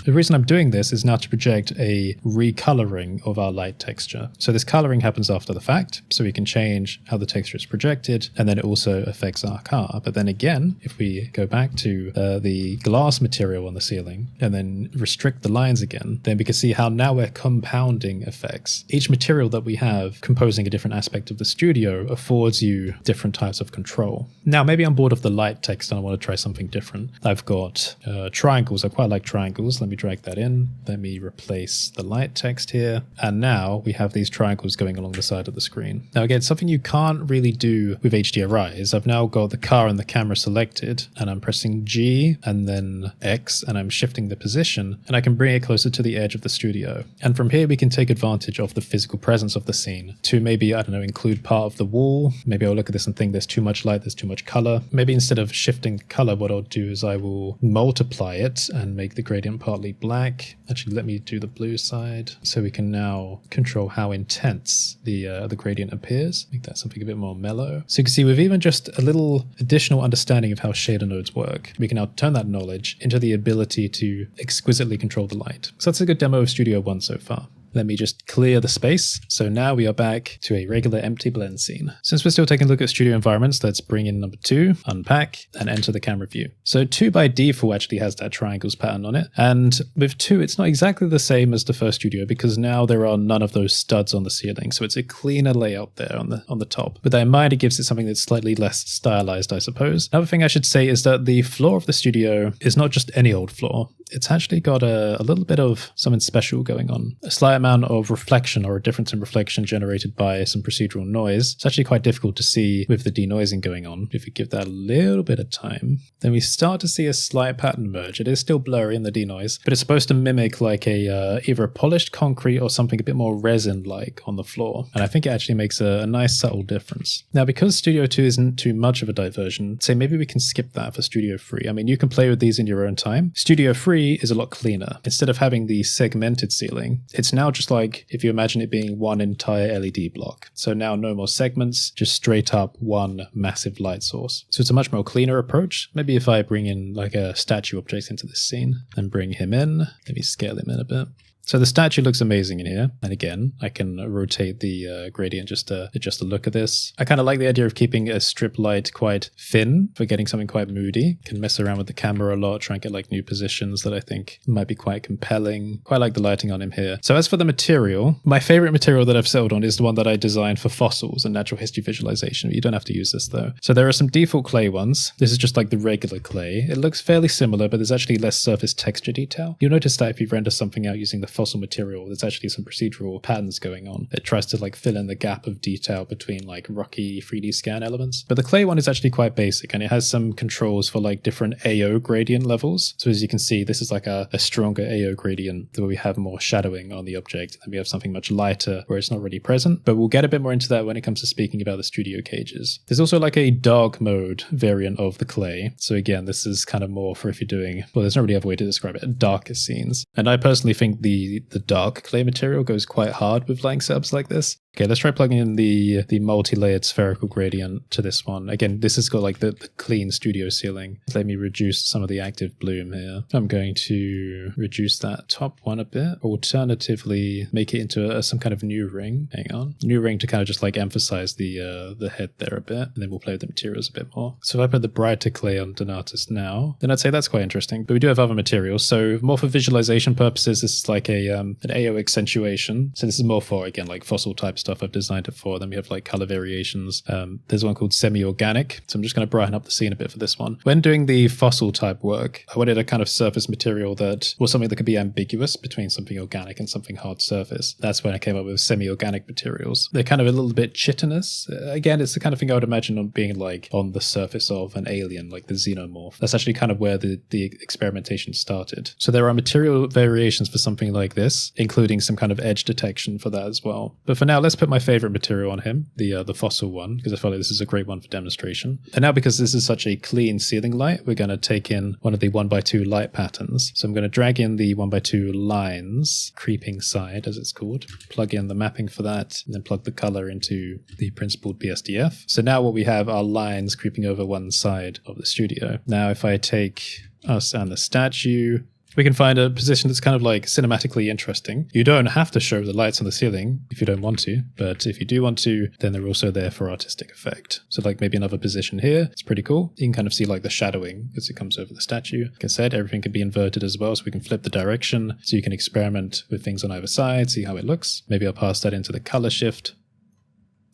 The reason I'm doing this is now to project a recoloring of our light texture. So this coloring happens after the fact, so we can change how the texture is projected, and then it also affects our car. But then again, if we go back to the glass material on the ceiling and then restrict the lines again, then we can see how now we're compounding effects. Each material that we have composing a different aspect of the studio affords you different types of control. Now, maybe I'm bored of the light text and I want to try something different. I've got triangles. I quite like triangles. Let me drag that in. Let me replace the light text here. And now we have these triangles going along the side of the screen. Now again, something you can't really do with HDRIs. I've now got the car and the camera selected, and I'm pressing G and then X, and I'm shifting the position, and I can bring it closer to the edge of the studio. And from here, we can take advantage of the physical presence of the scene to maybe, I don't know, include part of the wall. Maybe I'll look at this and think there's too much light, there's too much color. Maybe instead of shifting the color, what I'll do is I will multiply it and make the gradient partly black. Actually, let me do the blue side so we can now control how intense the gradient appears. Make that something a bit more mellow. So you can see with even just a little additional understanding of how shader nodes work, we can now turn that knowledge into the ability to exquisitely control the light. So that's a good demo of Studio One so far. Let me just clear the space. So now we are back to a regular empty blend scene. Since we're still taking a look at studio environments, let's bring in number 2, unpack, and enter the camera view. So 2 by default actually has that triangles pattern on it. And with 2, it's not exactly the same as the first studio because now there are none of those studs on the ceiling. So it's a cleaner layout there on the top. With that in mind, it gives it something that's slightly less stylized, I suppose. Another thing I should say is that the floor of the studio is not just any old floor. It's actually got a little bit of something special going on. A slight amount of reflection or a difference in reflection generated by some procedural noise. It's actually quite difficult to see with the denoising going on. If we give that a little bit of time, then we start to see a slight pattern emerge. It is still blurry in the denoise, but it's supposed to mimic like either a polished concrete or something a bit more resin-like on the floor. And I think it actually makes a nice subtle difference. Now, because Studio 2 isn't too much of a diversion, say maybe we can skip that for Studio 3. I mean, you can play with these in your own time. Studio 3 is a lot cleaner. Instead of having the segmented ceiling, it's now just like if you imagine it being one entire LED block. So now no more segments, just straight up one massive light source. So it's a much more cleaner approach. Maybe if I bring in like a statue object into this scene and bring him in, let me scale him in a bit. So the statue looks amazing in here. And again, I can rotate the gradient just to look at this. I kind of like the idea of keeping a strip light quite thin for getting something quite moody. Can mess around with the camera a lot, try and get like new positions that I think might be quite compelling. Quite like the lighting on him here. So as for the material, my favorite material that I've settled on is the one that I designed for fossils and natural history visualization. You don't have to use this though. So there are some default clay ones. This is just like the regular clay. It looks fairly similar, but there's actually less surface texture detail. You'll notice that if you render something out using the fossil material, there's actually some procedural patterns going on. It tries to like fill in the gap of detail between like rocky 3D scan elements. But the clay one is actually quite basic, and it has some controls for like different AO gradient levels. So as you can see, this is like a stronger AO gradient where we have more shadowing on the object, and we have something much lighter where it's not really present. But we'll get a bit more into that when it comes to speaking about the studio cages. There's also like a dark mode variant of the clay. So again, this is kind of more for if you're doing, well, there's no really other way to describe it, darker scenes. And I personally think the dark clay material goes quite hard with lighting setups like this. Okay, let's try plugging in the multi-layered spherical gradient to this one. Again, this has got like the clean studio ceiling. Let me reduce some of the active bloom here. I'm going to reduce that top one a bit. Alternatively, make it into some kind of new ring. Hang on. New ring to kind of just like emphasize the head there a bit. And then we'll play with the materials a bit more. So if I put the brighter clay on Donatus now, then I'd say that's quite interesting. But we do have other materials. So more for visualization purposes, this is like like an AO accentuation. So this is more for, again, like fossil type stuff. I've designed it for. Then we have like color variations. There's one called semi-organic. So I'm just going to brighten up the scene a bit for this one. When doing the fossil type work, I wanted a kind of surface material that was something that could be ambiguous between something organic and something hard surface. That's when I came up with semi-organic materials. They're kind of a little bit chitinous. Again, it's the kind of thing I would imagine on being like on the surface of an alien, like the xenomorph. That's actually kind of where the experimentation started. So there are material variations for something like this, including some kind of edge detection for that as well. But for now, let's put my favorite material on him, the fossil one, because I feel like this is a great one for demonstration. And now, because this is such a clean ceiling light, we're going to take in one of the 1x2 light patterns. So I'm going to drag in the 1x2 lines, creeping side as it's called, plug in the mapping for that, and then plug the color into the principled BSDF. So now what we have are lines creeping over one side of the studio. Now if I take us and the statue, we can find a position that's kind of like cinematically interesting. You don't have to show the lights on the ceiling if you don't want to, but if you do want to, then they're also there for artistic effect. So like maybe another position here, it's pretty cool. You can kind of see like the shadowing as it comes over the statue. Like I said, everything can be inverted as well, so we can flip the direction, so you can experiment with things on either side, see how it looks. Maybe I'll pass that into the color shift.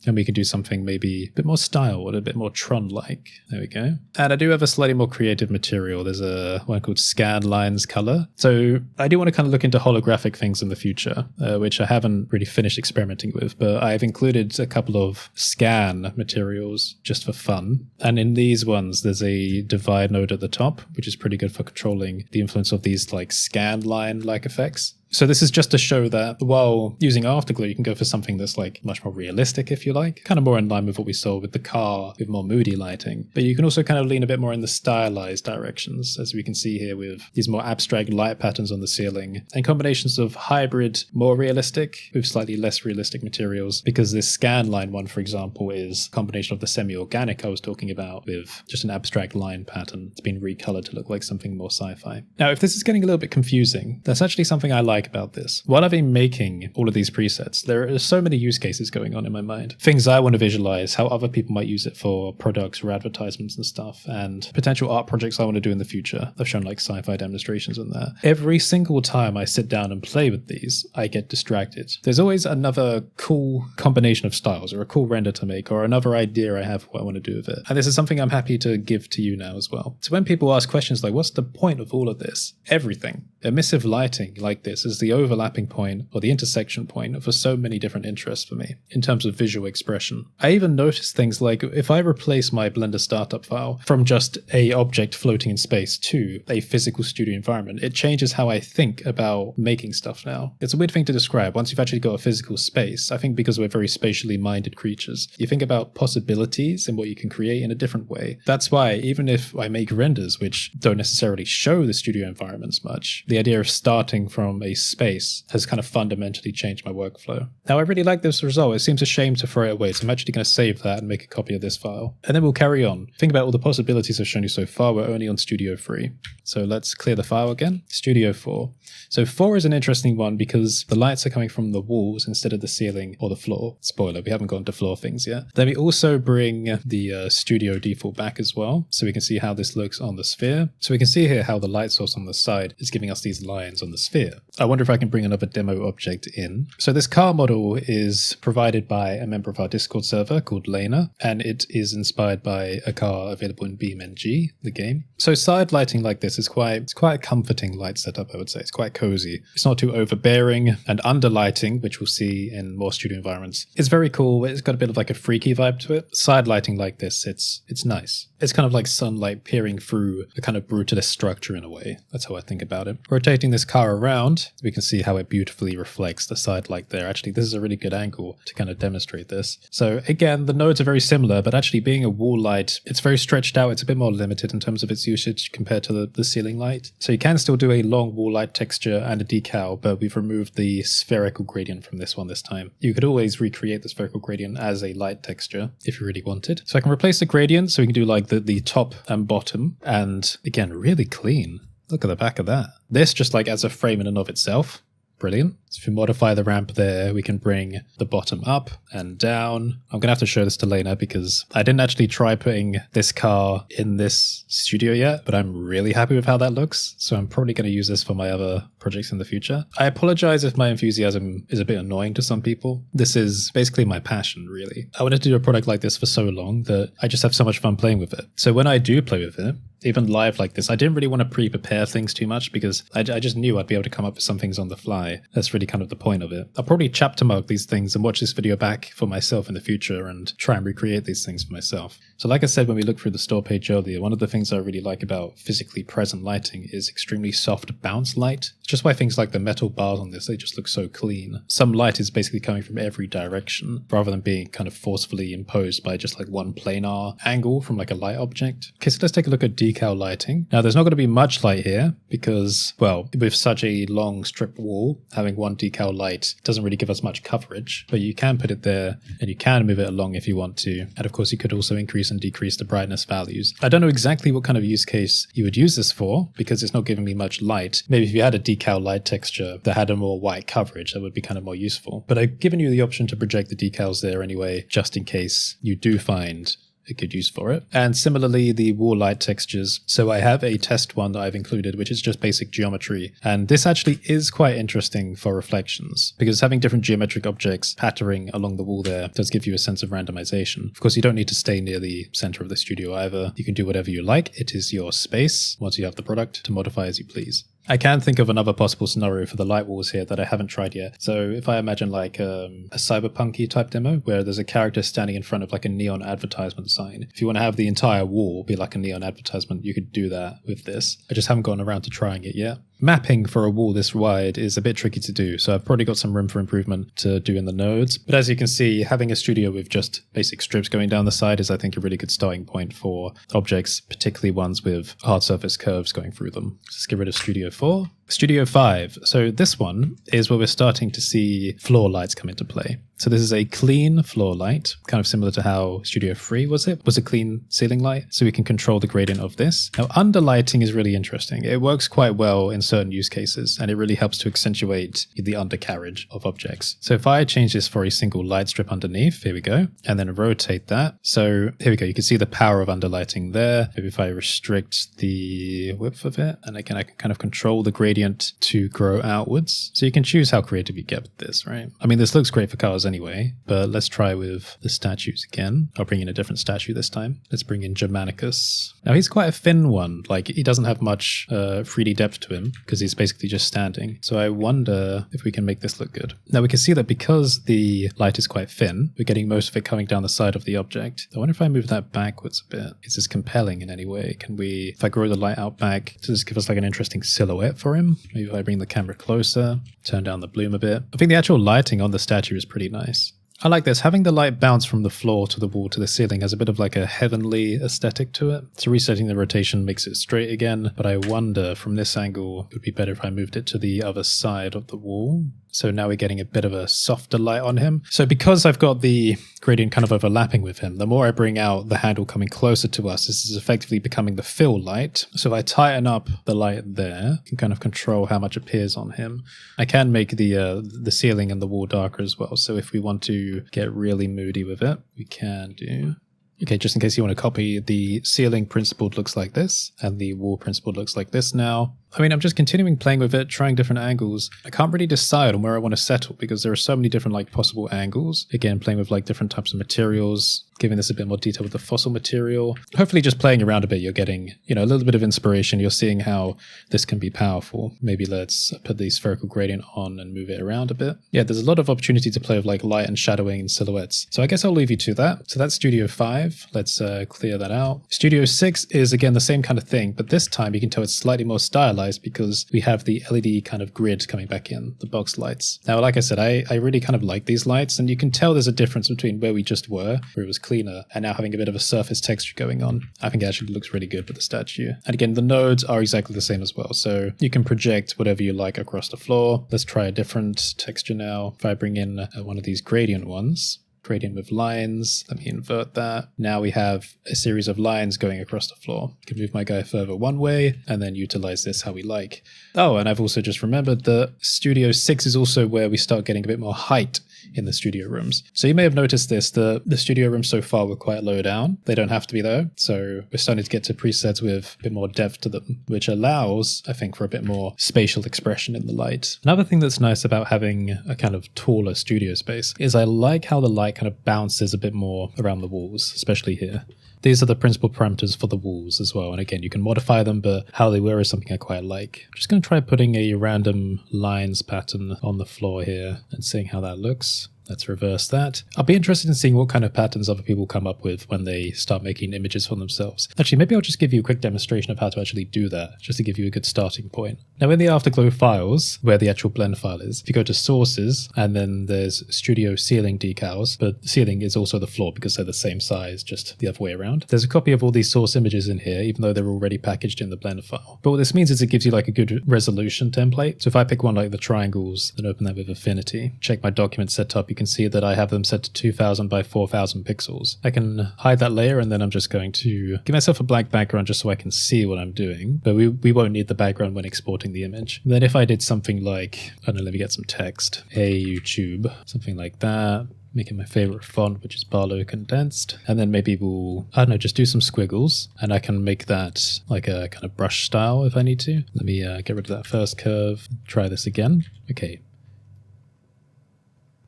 And we can do something maybe a bit more styled, a bit more Tron-like. There we go. And I do have a slightly more creative material. There's a one called Scan Lines Color. So I do want to kind of look into holographic things in the future, which I haven't really finished experimenting with, but I've included a couple of scan materials just for fun. And in these ones, there's a divide node at the top, which is pretty good for controlling the influence of these like scan line-like effects. So this is just to show that while using Afterglow, you can go for something that's like much more realistic, if you like, kind of more in line with what we saw with the car, with more moody lighting. But you can also kind of lean a bit more in the stylized directions, as we can see here with these more abstract light patterns on the ceiling and combinations of hybrid, more realistic with slightly less realistic materials, because this scan line one, for example, is a combination of the semi-organic I was talking about with just an abstract line pattern. It's been recolored to look like something more sci-fi. Now, if this is getting a little bit confusing, that's actually something I like about this. While I've been making all of these presets, there are so many use cases going on in my mind. Things I want to visualize, how other people might use it for products or advertisements and stuff, and potential art projects I want to do in the future. I've shown like sci-fi demonstrations on that. Every single time I sit down and play with these, I get distracted. There's always another cool combination of styles or a cool render to make or another idea I have what I want to do with it. And this is something I'm happy to give to you now as well. So when people ask questions like, what's the point of all of this? Everything. Emissive lighting like this is the overlapping point or the intersection point for so many different interests for me in terms of visual expression. I even noticed things like if I replace my Blender startup file from just a object floating in space to a physical studio environment, it changes how I think about making stuff now. It's a weird thing to describe. Once you've actually got a physical space, I think because we're very spatially minded creatures, you think about possibilities and what you can create in a different way. That's why even if I make renders which don't necessarily show the studio environments much, the idea of starting from a space has kind of fundamentally changed my workflow. Now, I really like this result. It seems a shame to throw it away, so I'm actually going to save that and make a copy of this file. And then we'll carry on. Think about all the possibilities I've shown you so far. We're only on Studio 3. So let's clear the file again. Studio 4. So 4 is an interesting one because the lights are coming from the walls instead of the ceiling or the floor. Spoiler, we haven't gone to floor things yet. Then we also bring the studio default back as well, so we can see how this looks on the sphere. So we can see here how the light source on the side is giving us these lines on the sphere. I wonder if I can bring another demo object in. So this car model is provided by a member of our Discord server called Lena, and it is inspired by a car available in BeamNG, the game. So side lighting like this is quite a comforting light setup, I would say. It's quite cozy. It's not too overbearing, and underlighting, which we'll see in more studio environments, is very cool. It's got a bit of like a freaky vibe to it. Side lighting like this, it's nice. It's kind of like sunlight peering through a kind of brutalist structure in a way. That's how I think about it. Rotating this car around, we can see how it beautifully reflects the side light there. Actually, this is a really good angle to kind of demonstrate this. So again, the nodes are very similar, but actually being a wall light, it's very stretched out. It's a bit more limited in terms of its usage compared to the ceiling light. So you can still do a long wall light texture and a decal, but we've removed the spherical gradient from this one this time. You could always recreate the spherical gradient as a light texture if you really wanted. So I can replace the gradient, so we can do like the top and bottom, and again, really clean. Look at the back of that. This just like as a frame in and of itself Brilliant. So if we modify the ramp there, we can bring the bottom up and down. I'm going to have to show this to Lena because I didn't actually try putting this car in this studio yet, but I'm really happy with how that looks. So I'm probably going to use this for my other projects in the future. I apologize if my enthusiasm is a bit annoying to some people. This is basically my passion, really. I wanted to do a product like this for so long that I just have so much fun playing with it. So when I do play with it, even live like this, I didn't really want to pre-prepare things too much because I just knew I'd be able to come up with some things on the fly. That's really kind of the point of it. I'll probably chapter mark these things and watch this video back for myself in the future and try and recreate these things for myself. So like I said, when we looked through the store page earlier, one of the things I really like about physically present lighting is extremely soft bounce light. It's just why things like the metal bars on this, they just look so clean. Some light is basically coming from every direction rather than being kind of forcefully imposed by just like one planar angle from like a light object. Okay, so let's take a look at decal lighting. Now there's not going to be much light here because, well, with such a long strip wall, having one decal light doesn't really give us much coverage, but you can put it there and you can move it along if you want to. And of course you could also increase and decrease the brightness values. I don't know exactly what kind of use case you would use this for because it's not giving me much light. Maybe if you had a decal light texture that had a more white coverage, that would be kind of more useful. But I've given you the option to project the decals there anyway, just in case you do find a good use for it. And similarly, the wall light textures. So I have a test one that I've included, which is just basic geometry. And this actually is quite interesting for reflections because having different geometric objects patterning along the wall there does give you a sense of randomization. Of course, you don't need to stay near the center of the studio either. You can do whatever you like. It is your space once you have the product to modify as you please. I can think of another possible scenario for the light walls here that I haven't tried yet. So if I imagine like a cyberpunky type demo where there's a character standing in front of like a neon advertisement sign. If you want to have the entire wall be like a neon advertisement, you could do that with this. I just haven't gotten around to trying it yet. Mapping for a wall this wide is a bit tricky to do, so I've probably got some room for improvement to do in the nodes. But as you can see, having a studio with just basic strips going down the side is, I think, a really good starting point for objects, particularly ones with hard surface curves going through them. Let's get rid of Studio 4. Studio 5. So this one is where we're starting to see floor lights come into play. So this is a clean floor light, kind of similar to how Studio 3 was a clean ceiling light. So we can control the gradient of this. Now underlighting is really interesting. It works quite well in certain use cases, and it really helps to accentuate the undercarriage of objects. So if I change this for a single light strip underneath, here we go, and then rotate that. So here we go, you can see the power of underlighting there. Maybe if I restrict the width of it, and again, I can kind of control the gradient to grow outwards. So you can choose how creative you get with this, right? I mean, this looks great for cars anyway, but let's try with the statues again. I'll bring in a different statue this time. Let's bring in Germanicus. Now he's quite a thin one, like he doesn't have much 3D depth to him because he's basically just standing. So I wonder if we can make this look good. Now we can see that because the light is quite thin, we're getting most of it coming down the side of the object. I wonder if I move that backwards a bit. Is this compelling in any way? Can we, if I grow the light out back, does this give us like an interesting silhouette for him? Maybe if I bring the camera closer, turn down the bloom a bit. I think the actual lighting on the statue is pretty nice. I like this. Having the light bounce from the floor to the wall to the ceiling has a bit of like a heavenly aesthetic to it. So resetting the rotation makes it straight again, but I wonder from this angle, it would be better if I moved it to the other side of the wall. So now we're getting a bit of a softer light on him. So because I've got the gradient kind of overlapping with him, the more I bring out the handle coming closer to us, this is effectively becoming the fill light. So if I tighten up the light there, I can kind of control how much appears on him. I can make the ceiling and the wall darker as well. So if we want to get really moody with it, we can do. Okay, just in case you want to copy, the ceiling principled looks like this, and the wall principled looks like this now. I mean, I'm just continuing playing with it, trying different angles. I can't really decide on where I want to settle because there are so many different like possible angles. Again, playing with like different types of materials, giving this a bit more detail with the fossil material. Hopefully just playing around a bit, you're getting, a little bit of inspiration. You're seeing how this can be powerful. Maybe let's put the spherical gradient on and move it around a bit. Yeah, there's a lot of opportunity to play with like light and shadowing and silhouettes. So I guess I'll leave you to that. So that's Studio 5. Let's clear that out. Studio 6 is again the same kind of thing, but this time you can tell it's slightly more stylized because we have the LED kind of grid coming back in, the box lights. Now, like I said, I really kind of like these lights, and you can tell there's a difference between where we just were, where it was cleaner, and now having a bit of a surface texture going on. I think it actually looks really good with the statue. And again, the nodes are exactly the same as well, so you can project whatever you like across the floor. Let's try a different texture now. If I bring in one of these gradient ones, gradient with lines. Let me invert that. Now we have a series of lines going across the floor. I can move my guy further one way and then utilize this how we like. Oh, and I've also just remembered that Studio 6 is also where we start getting a bit more height in the studio rooms. So you may have noticed this, the studio rooms so far were quite low down. They don't have to be though. So we're starting to get to presets with a bit more depth to them, which allows, I think, for a bit more spatial expression in the light. Another thing that's nice about having a kind of taller studio space is I like how the light kind of bounces a bit more around the walls, especially here. These are the principal parameters for the walls as well. And again, you can modify them, but how they were is something I quite like. I'm just going to try putting a random lines pattern on the floor here and seeing how that looks. Let's reverse that. I'll be interested in seeing what kind of patterns other people come up with when they start making images for themselves. Actually, maybe I'll just give you a quick demonstration of how to actually do that, just to give you a good starting point. Now in the Afterglow files, where the actual blend file is, if you go to sources, and then there's studio ceiling decals, but ceiling is also the floor because they're the same size, just the other way around. There's a copy of all these source images in here, even though they're already packaged in the blend file. But what this means is it gives you like a good resolution template. So if I pick one like the triangles, then open that with Affinity, check my document setup, you can see that I have them set to 2000 by 4000 pixels. I can hide that layer and then I'm just going to give myself a black background just so I can see what I'm doing. But we won't need the background when exporting the image. And then if I did something like, I don't know, let me get some text. Hey YouTube, something like that. Making my favorite font, which is Barlow Condensed. And then maybe we'll, I don't know, just do some squiggles. And I can make that like a kind of brush style if I need to. Let me get rid of that first curve. Try this again. Okay.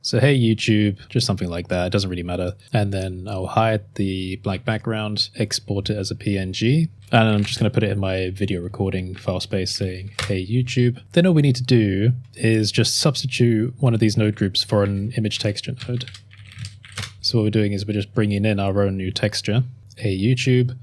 So hey YouTube, just something like that, it doesn't really matter. And then I'll hide the blank background, export it as a PNG, and I'm just going to put it in my video recording file space saying, hey YouTube. Then all we need to do is just substitute one of these node groups for an image texture node. So what we're doing is we're just bringing in our own new texture, hey YouTube,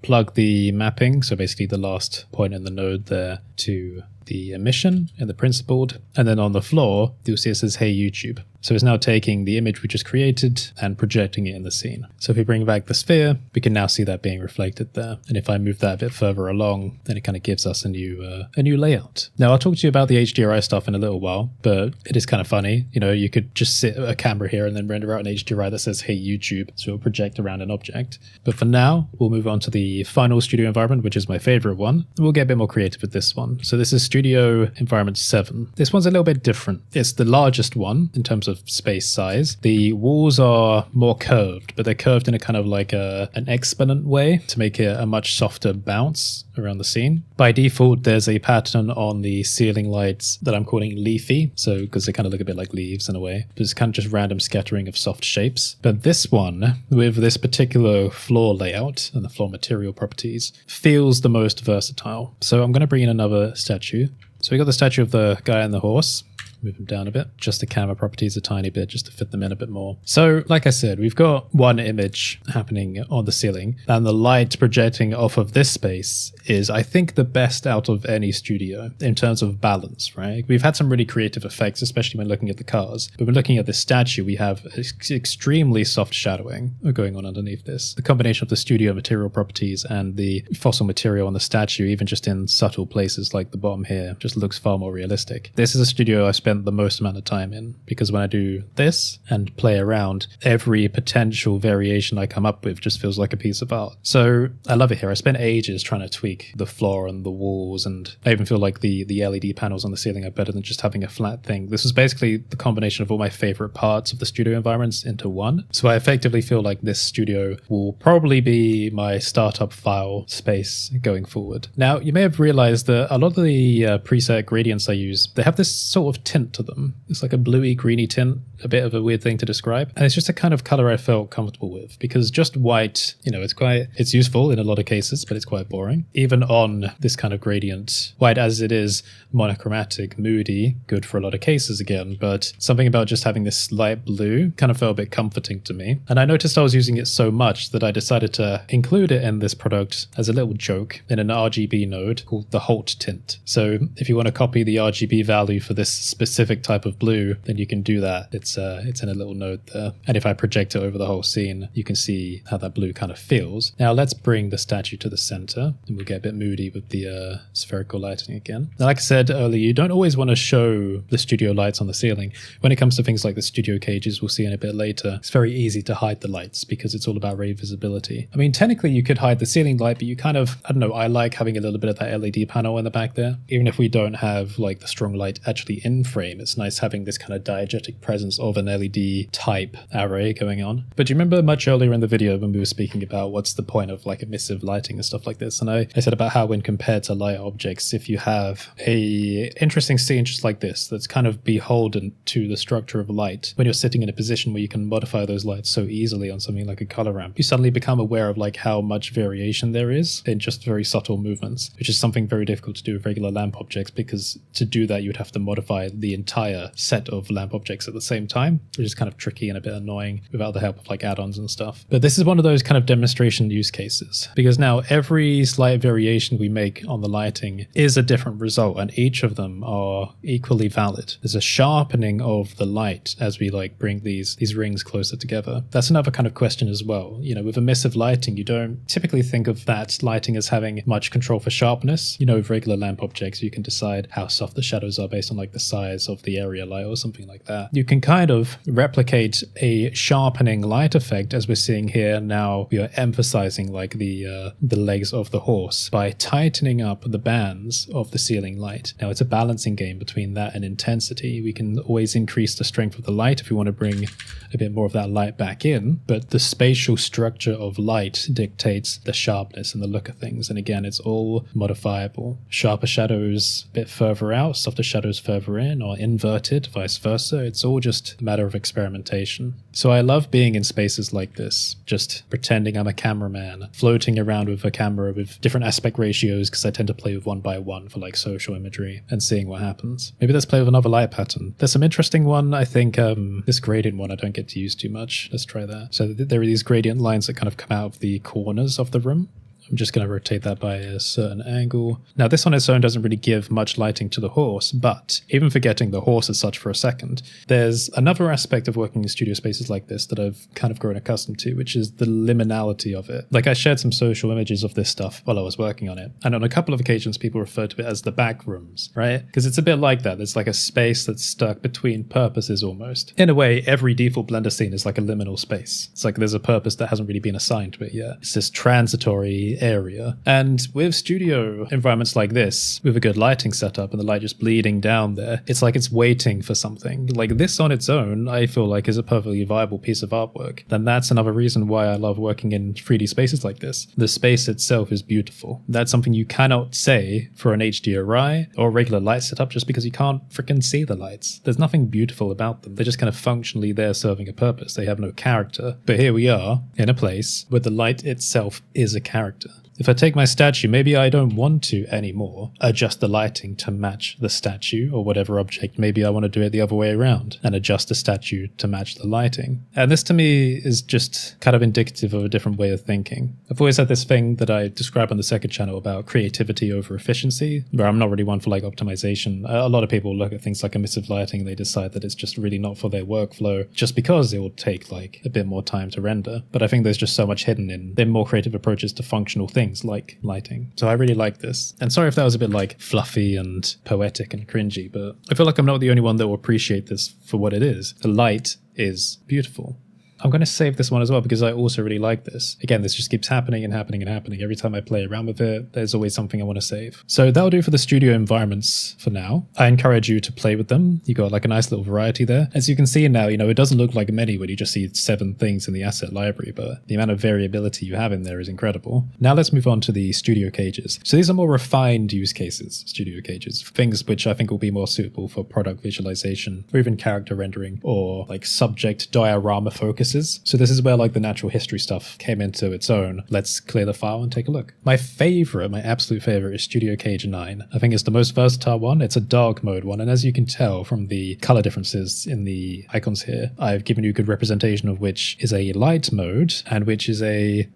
plug the mapping, so basically the last point in the node there, to the emission and the principled, and then on the floor you'll see it says hey YouTube. So it's now taking the image we just created and projecting it in the scene. So if we bring back the sphere, we can now see that being reflected there. And if I move that a bit further along, then it kind of gives us a new layout. Now I'll talk to you about the HDRI stuff in a little while, but it is kind of funny. You know, you could just sit a camera here and then render out an HDRI that says hey YouTube, so it'll project around an object. But for now, we'll move on to the final studio environment, which is my favorite one. We'll get a bit more creative with this one. So this is Studio Environment 7. This one's a little bit different. It's the largest one in terms of space size. The walls are more curved, but they're curved in a kind of like an exponent way to make it a much softer bounce around the scene. By default, there's a pattern on the ceiling lights that I'm calling leafy, so because they kind of look a bit like leaves in a way, but it's kind of just random scattering of soft shapes. But this one, with this particular floor layout and the floor material properties, feels the most versatile. So I'm going to bring in another statue. So we got the statue of the guy and the horse. Move them down a bit, just the camera properties a tiny bit, just to fit them in a bit more. So like I said, we've got one image happening on the ceiling, and the light projecting off of this space is, I think, the best out of any studio in terms of balance, right? We've had some really creative effects, especially when looking at the cars. But when looking at this statue, we have extremely soft shadowing going on underneath this. The combination of the studio material properties and the fossil material on the statue, even just in subtle places like the bottom here, just looks far more realistic. This is a studio I spent the most amount of time in, because when I do this and play around, every potential variation I come up with just feels like a piece of art. So I love it here. I spent ages trying to tweak the floor and the walls, and I even feel like the LED panels on the ceiling are better than just having a flat thing. This was basically the combination of all my favorite parts of the studio environments into one. So I effectively feel like this studio will probably be my startup file space going forward. Now, you may have realized that a lot of the preset gradients I use, they have this sort of tint to them. It's like a bluey greeny tint, a bit of a weird thing to describe. And it's just a kind of color I felt comfortable with, because just white, you know, it's useful in a lot of cases, but it's quite boring. Even on this kind of gradient, white as it is, monochromatic, moody, good for a lot of cases again, but something about just having this light blue kind of felt a bit comforting to me. And I noticed I was using it so much that I decided to include it in this product as a little joke in an RGB node called the Holt Tint. So if you want to copy the RGB value for this specific specific type of blue, then you can do that. It's in a little node there. And if I project it over the whole scene, you can see how that blue kind of feels. Now let's bring the statue to the center, and we'll get a bit moody with the spherical lighting again. Now, like I said earlier, you don't always want to show the studio lights on the ceiling. When it comes to things like the studio cages, we'll see in a bit later, it's very easy to hide the lights because it's all about ray visibility. I mean, technically you could hide the ceiling light, but you kind of, I don't know, I like having a little bit of that LED panel in the back there. Even if we don't have like the strong light actually in frame, it's nice having this kind of diegetic presence of an LED type array going on. But do you remember much earlier in the video when we were speaking about what's the point of like emissive lighting and stuff like this? And I said about how when compared to light objects, if you have a interesting scene just like this, that's kind of beholden to the structure of light, when you're sitting in a position where you can modify those lights so easily on something like a color ramp, you suddenly become aware of like how much variation there is in just very subtle movements, which is something very difficult to do with regular lamp objects, because to do that you would have to modify the entire set of lamp objects at the same time, which is kind of tricky and a bit annoying without the help of like add-ons and stuff. But this is one of those kind of demonstration use cases, because now every slight variation we make on the lighting is a different result, and each of them are equally valid. There's a sharpening of the light as we like bring these rings closer together. That's another kind of question as well. You know, with emissive lighting, you don't typically think of that lighting as having much control for sharpness. You know, with regular lamp objects, you can decide how soft the shadows are based on like the size of the area light or something like that. You can kind of replicate a sharpening light effect as we're seeing here. Now we are emphasizing like the legs of the horse by tightening up the bands of the ceiling light. Now it's a balancing game between that and intensity. We can always increase the strength of the light if we want to bring a bit more of that light back in, but the spatial structure of light dictates the sharpness and the look of things. And again, it's all modifiable. Sharper shadows a bit further out, softer shadows further in, or inverted, vice versa. It's all just a matter of experimentation. So I love being in spaces like this, just pretending I'm a cameraman, floating around with a camera with different aspect ratios, because I tend to play with 1x1 for like social imagery, and seeing what happens. Maybe let's play with another light pattern. There's some interesting one, I think, this gradient one I don't get to use too much. Let's try that. So there are these gradient lines that kind of come out of the corners of the room. I'm just going to rotate that by a certain angle. Now this on its own doesn't really give much lighting to the horse, but even forgetting the horse as such for a second, there's another aspect of working in studio spaces like this that I've kind of grown accustomed to, which is the liminality of it. Like I shared some social images of this stuff while I was working on it, and on a couple of occasions people refer to it as the back rooms, right? Because it's a bit like that. There's like a space that's stuck between purposes almost. In a way, every default Blender scene is like a liminal space. It's like there's a purpose that hasn't really been assigned to it yet. It's this transitory area. And with studio environments like this, with a good lighting setup and the light just bleeding down there, it's like it's waiting for something. Like this on its own, I feel like is a perfectly viable piece of artwork. And that's another reason why I love working in 3D spaces like this. The space itself is beautiful. That's something you cannot say for an HDRI or a regular light setup, just because you can't freaking see the lights. There's nothing beautiful about them. They're just kind of functionally there serving a purpose. They have no character. But here we are in a place where the light itself is a character. If I take my statue, maybe I don't want to anymore adjust the lighting to match the statue or whatever object. Maybe I want to do it the other way around and adjust the statue to match the lighting. And this to me is just kind of indicative of a different way of thinking. I've always had this thing that I describe on the second channel about creativity over efficiency, where I'm not really one for like optimization. A lot of people look at things like emissive lighting and they decide that it's just really not for their workflow just because it will take like a bit more time to render. But I think there's just so much hidden in their more creative approaches to functional things like lighting. So I really like this. And sorry if that was a bit like fluffy and poetic and cringy, but I feel like I'm not the only one that will appreciate this for what it is. The light is beautiful. I'm going to save this one as well because I also really like this. Again, this just keeps happening and happening and happening. Every time I play around with it, there's always something I want to save. So that'll do for the studio environments for now. I encourage you to play with them. You got like a nice little variety there. As you can see now, you know, it doesn't look like many when you just see 7 things in the asset library, but the amount of variability you have in there is incredible. Now let's move on to the studio cages. So these are more refined use cases, studio cages, things which I think will be more suitable for product visualization or even character rendering or like subject diorama focus. So this is where like the natural history stuff came into its own. Let's clear the file and take a look. My favorite, my absolute favorite is Studio Cage 9. I think it's the most versatile one. It's a dark mode one. And as you can tell from the color differences in the icons here, I've given you a good representation of which is a light mode and which is a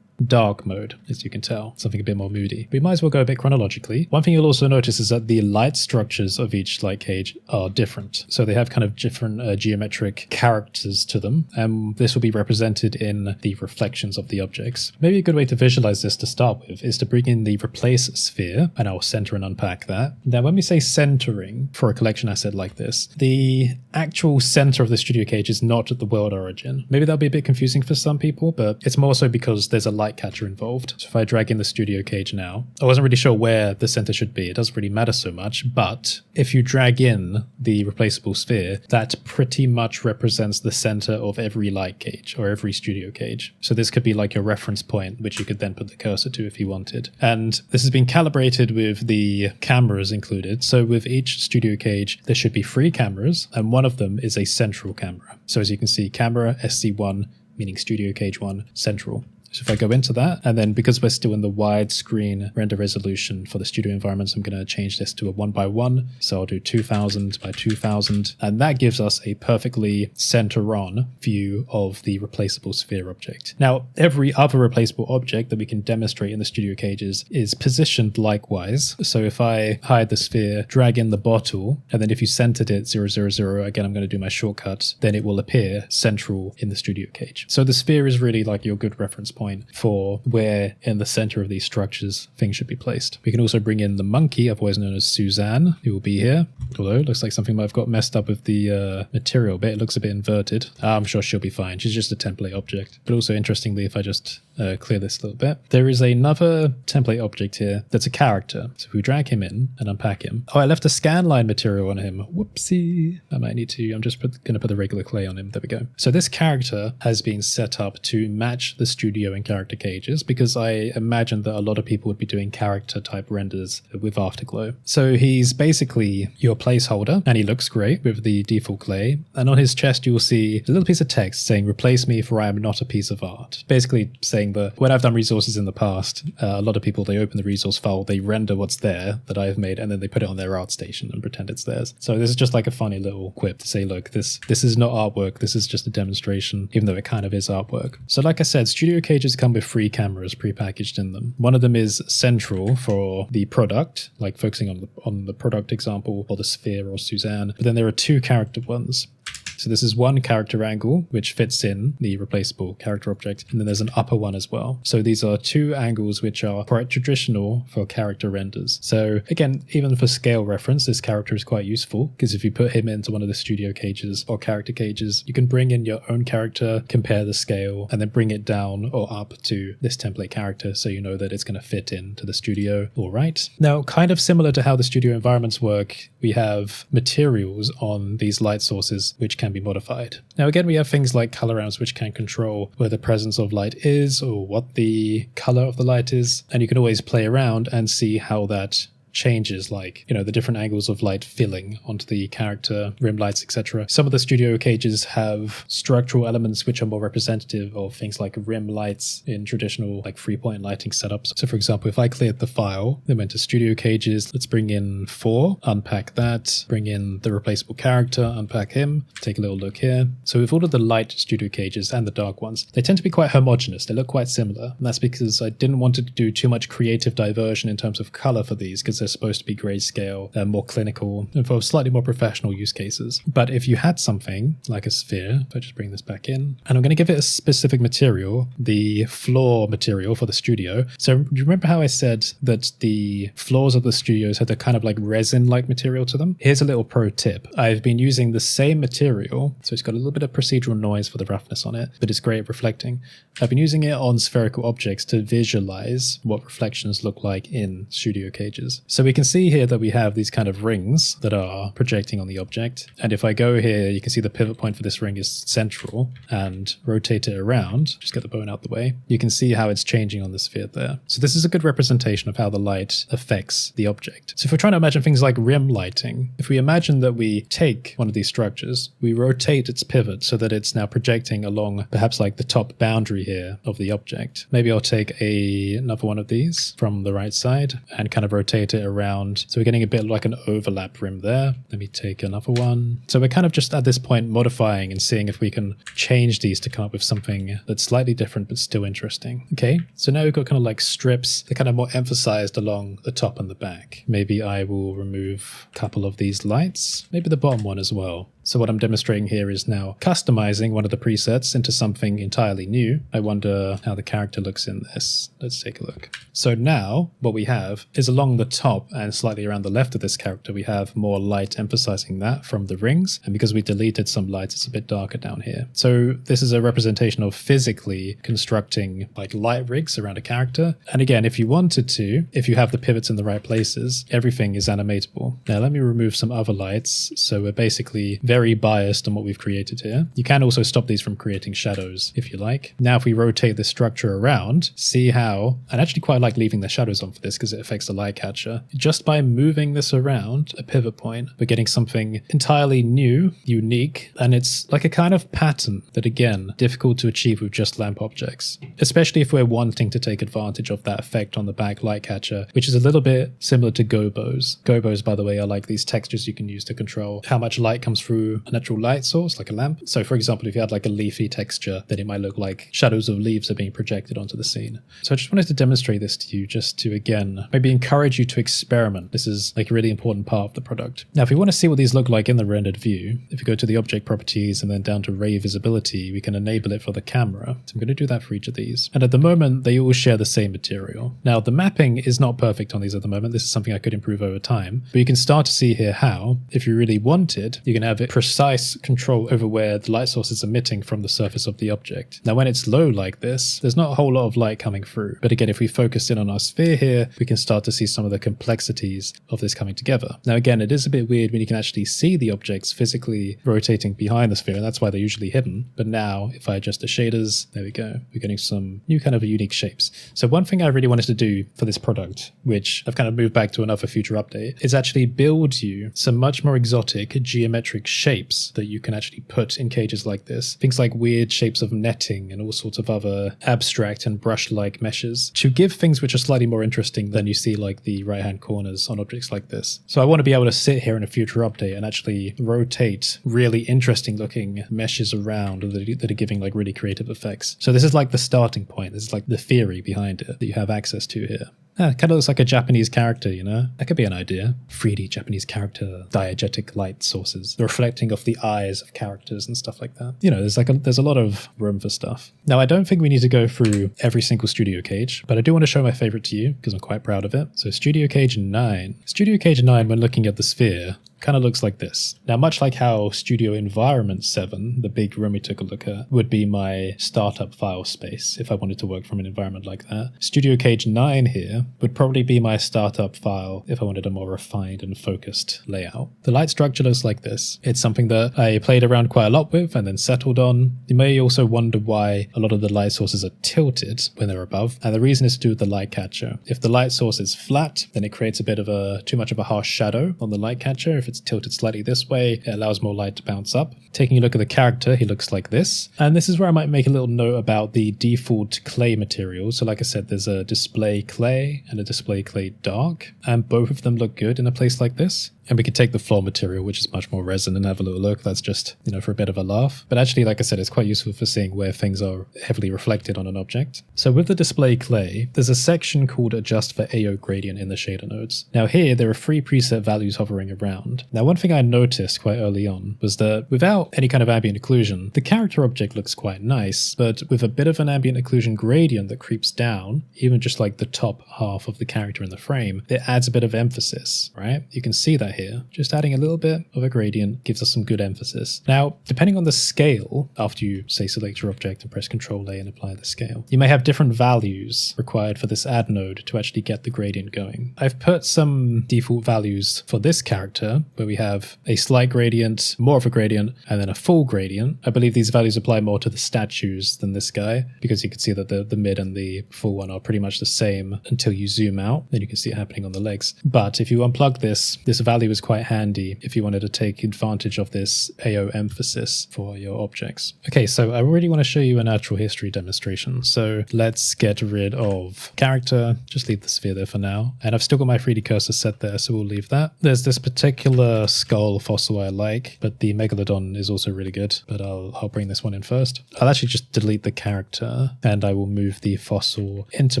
dark mode, as you can tell, something a bit more moody. We might as well go a bit chronologically. One thing you'll also notice is that the light structures of each light cage are different. So they have kind of different geometric characters to them, and this will be represented in the reflections of the objects. Maybe a good way to visualize this to start with is to bring in the replace sphere, and I'll center and unpack that. Now, when we say centering for a collection asset like this, the actual center of the studio cage is not at the world origin. Maybe that'll be a bit confusing for some people, but it's more so because there's a light catcher involved. So if I drag in the studio cage now, I wasn't really sure where the center should be. It doesn't really matter so much, but if you drag in the replaceable sphere, that pretty much represents the center of every light cage or every studio cage. So this could be like your reference point, which you could then put the cursor to if you wanted. And this has been calibrated with the cameras included. So with each studio cage, there should be 3 cameras, and one of them is a central camera. So as you can see, camera SC1, meaning studio cage 1, central. So if I go into that, and then because we're still in the widescreen render resolution for the studio environments, I'm going to change this to a 1:1. So I'll do 2000 by 2000. And that gives us a perfectly center-on view of the replaceable sphere object. Now, every other replaceable object that we can demonstrate in the studio cages is positioned likewise. So if I hide the sphere, drag in the bottle, and then if you centered it 000, again, I'm going to do my shortcut, then it will appear central in the studio cage. So the sphere is really like your good reference point for where in the center of these structures things should be placed. We can also bring in the monkey, otherwise known as Suzanne, who will be here. Although it looks like something might have got messed up with the material bit. It looks a bit inverted. I'm sure she'll be fine. She's just a template object. But also interestingly, if I just clear this a little bit, there is another template object here that's a character. So if we drag him in and unpack him. Oh, I left a scanline material on him. Whoopsie. I might need to, I'm just going to put the regular clay on him. There we go. So this character has been set up to match the studio and character cages, because I imagine that a lot of people would be doing character type renders with Afterglow. So he's basically your placeholder, and he looks great with the default clay. And on his chest, you will see a little piece of text saying, "Replace me, for I am not a piece of art." Basically saying that when I've done resources in the past, a lot of people, they open the resource file, they render what's there that I've made, and then they put it on their art station and pretend it's theirs. So this is just like a funny little quip to say, look, this is not artwork. This is just a demonstration, even though it kind of is artwork. So like I said, studio cages come with 3 cameras prepackaged in them. One of them is central for the product, like focusing on the product example, or the sphere or Suzanne. But then there are 2 character ones. So this is one character angle, which fits in the replaceable character object, and then there's an upper one as well. So these are 2 angles which are quite traditional for character renders. So again, even for scale reference, this character is quite useful, because if you put him into one of the studio cages or character cages, you can bring in your own character, compare the scale, and then bring it down or up to this template character, so you know that it's going to fit into the studio. All right. Now, kind of similar to how the studio environments work, we have materials on these light sources which can be modified. Now again, we have things like color ramps which can control where the presence of light is or what the color of the light is, and you can always play around and see how that changes, like, you know, the different angles of light filling onto the character, rim lights, etc. Some of the studio cages have structural elements which are more representative of things like rim lights in traditional like 3-point lighting setups. So for example, if I cleared the file, then went to studio cages, let's bring in 4, unpack that, bring in the replaceable character, unpack him, take a little look here. So with all of the light studio cages and the dark ones, they tend to be quite homogeneous. They look quite similar. And that's because I didn't want to do too much creative diversion in terms of color for these, because they're supposed to be grayscale, they're more clinical, and for slightly more professional use cases. But if you had something like a sphere, if I just bring this back in, and I'm going to give it a specific material, the floor material for the studio. So you remember how I said that the floors of the studios had a kind of like resin-like material to them? Here's a little pro tip. I've been using the same material, so it's got a little bit of procedural noise for the roughness on it, but it's great at reflecting. I've been using it on spherical objects to visualize what reflections look like in studio cages. So we can see here that we have these kind of rings that are projecting on the object. And if I go here, you can see the pivot point for this ring is central, and rotate it around, just get the bone out the way, you can see how it's changing on the sphere there. So this is a good representation of how the light affects the object. So if we're trying to imagine things like rim lighting, if we imagine that we take one of these structures, we rotate its pivot so that it's now projecting along perhaps like the top boundary here of the object. Maybe I'll take another one of these from the right side and kind of rotate it it around. So we're getting a bit like an overlap rim there. Let me take another one. So we're kind of just at this point modifying and seeing if we can change these to come up with something that's slightly different but still interesting. Okay, so now we've got kind of like strips. They're kind of more emphasized along the top and the back. Maybe I will remove a couple of these lights, maybe the bottom one as well. So what I'm demonstrating here is now customizing one of the presets into something entirely new. I wonder how the character looks in this. Let's take a look. So now what we have is along the top and slightly around the left of this character, we have more light emphasizing that from the rings. And because we deleted some lights, it's a bit darker down here. So this is a representation of physically constructing like light rigs around a character. And again, if you wanted to, if you have the pivots in the right places, everything is animatable. Now let me remove some other lights. So we're basically very biased on what we've created here. You can also stop these from creating shadows if you like. Now if we rotate this structure around, see how, and actually quite like leaving the shadows on for this because it affects the light catcher. Just by moving this around a pivot point, we're getting something entirely new, unique, and it's like a kind of pattern that again, difficult to achieve with just lamp objects, especially if we're wanting to take advantage of that effect on the back light catcher, which is a little bit similar to gobos. Gobos, by the way, are like these textures you can use to control how much light comes through a natural light source, like a lamp. So for example, if you had like a leafy texture, then it might look like shadows of leaves are being projected onto the scene. So I just wanted to demonstrate this to you just to, again, maybe encourage you to experiment. This is like a really important part of the product. Now, if we want to see what these look like in the rendered view, if we go to the object properties and then down to ray visibility, we can enable it for the camera. So I'm going to do that for each of these. And at the moment, they all share the same material. Now, the mapping is not perfect on these at the moment. This is something I could improve over time, but you can start to see here how, if you really wanted, you can have it precise control over where the light source is emitting from the surface of the object. Now, when it's low like this, there's not a whole lot of light coming through. But again, if we focus in on our sphere here, we can start to see some of the complexities of this coming together. Now, again, it is a bit weird when you can actually see the objects physically rotating behind the sphere, and that's why they're usually hidden. But now, if I adjust the shaders, there we go. We're getting some new kind of unique shapes. So one thing I really wanted to do for this product, which I've kind of moved back to another future update, is actually build you some much more exotic geometric shapes that you can actually put in cages like this. Things like weird shapes of netting and all sorts of other abstract and brush-like meshes to give things which are slightly more interesting than you see like the right-hand corners on objects like this. So I want to be able to sit here in a future update and actually rotate really interesting looking meshes around that are giving like really creative effects. So this is like the starting point. This is like the theory behind it that you have access to here. Yeah, it kind of looks like a Japanese character, you know? That could be an idea. 3D Japanese character, diegetic light sources, the reflecting of the eyes of characters and stuff like that. You know, there's a lot of room for stuff. Now, I don't think we need to go through every single studio cage, but I do want to show my favorite to you because I'm quite proud of it. So Studio Cage 9. Studio Cage 9, when looking at the sphere, kind of looks like this. Now, much like how Studio Environment 7, the big room we took a look at, would be my startup file space if I wanted to work from an environment like that, Studio Cage 9 here would probably be my startup file if I wanted a more refined and focused layout. The light structure looks like this. It's something that I played around quite a lot with and then settled on. You may also wonder why a lot of the light sources are tilted when they're above, and the reason is to do with the light catcher. If the light source is flat, then it creates a bit of too much of a harsh shadow on the light catcher. If it's tilted slightly this way, it allows more light to bounce up. Taking a look at the character, he looks like this. And this is where I might make a little note about the default clay material. So like I said, there's a display clay and a display clay dark, and both of them look good in a place like this. And we could take the floor material, which is much more resin, and have a little look. That's just, you know, for a bit of a laugh. But actually, like I said, it's quite useful for seeing where things are heavily reflected on an object. So with the display clay, there's a section called Adjust for AO Gradient in the shader nodes. Now here, there are 3 preset values hovering around. Now, one thing I noticed quite early on was that without any kind of ambient occlusion, the character object looks quite nice, but with a bit of an ambient occlusion gradient that creeps down, even just like the top half of the character in the frame, it adds a bit of emphasis, right? You can see that here. Just adding a little bit of a gradient gives us some good emphasis. Now, depending on the scale, after you say select your object and press Ctrl A and apply the scale, you may have different values required for this add node to actually get the gradient going. I've put some default values for this character where we have a slight gradient, more of a gradient, and then a full gradient. I believe these values apply more to the statues than this guy, because you can see that the mid and the full one are pretty much the same until you zoom out. Then you can see it happening on the legs. But if you unplug this value probably was quite handy if you wanted to take advantage of this AO emphasis for your objects. Okay, so I really want to show you a natural history demonstration. So let's get rid of character, just leave the sphere there for now. And I've still got my 3D cursor set there, so we'll leave that. There's this particular skull fossil I like, but the Megalodon is also really good, but I'll bring this one in first. I'll actually just delete the character and I will move the fossil into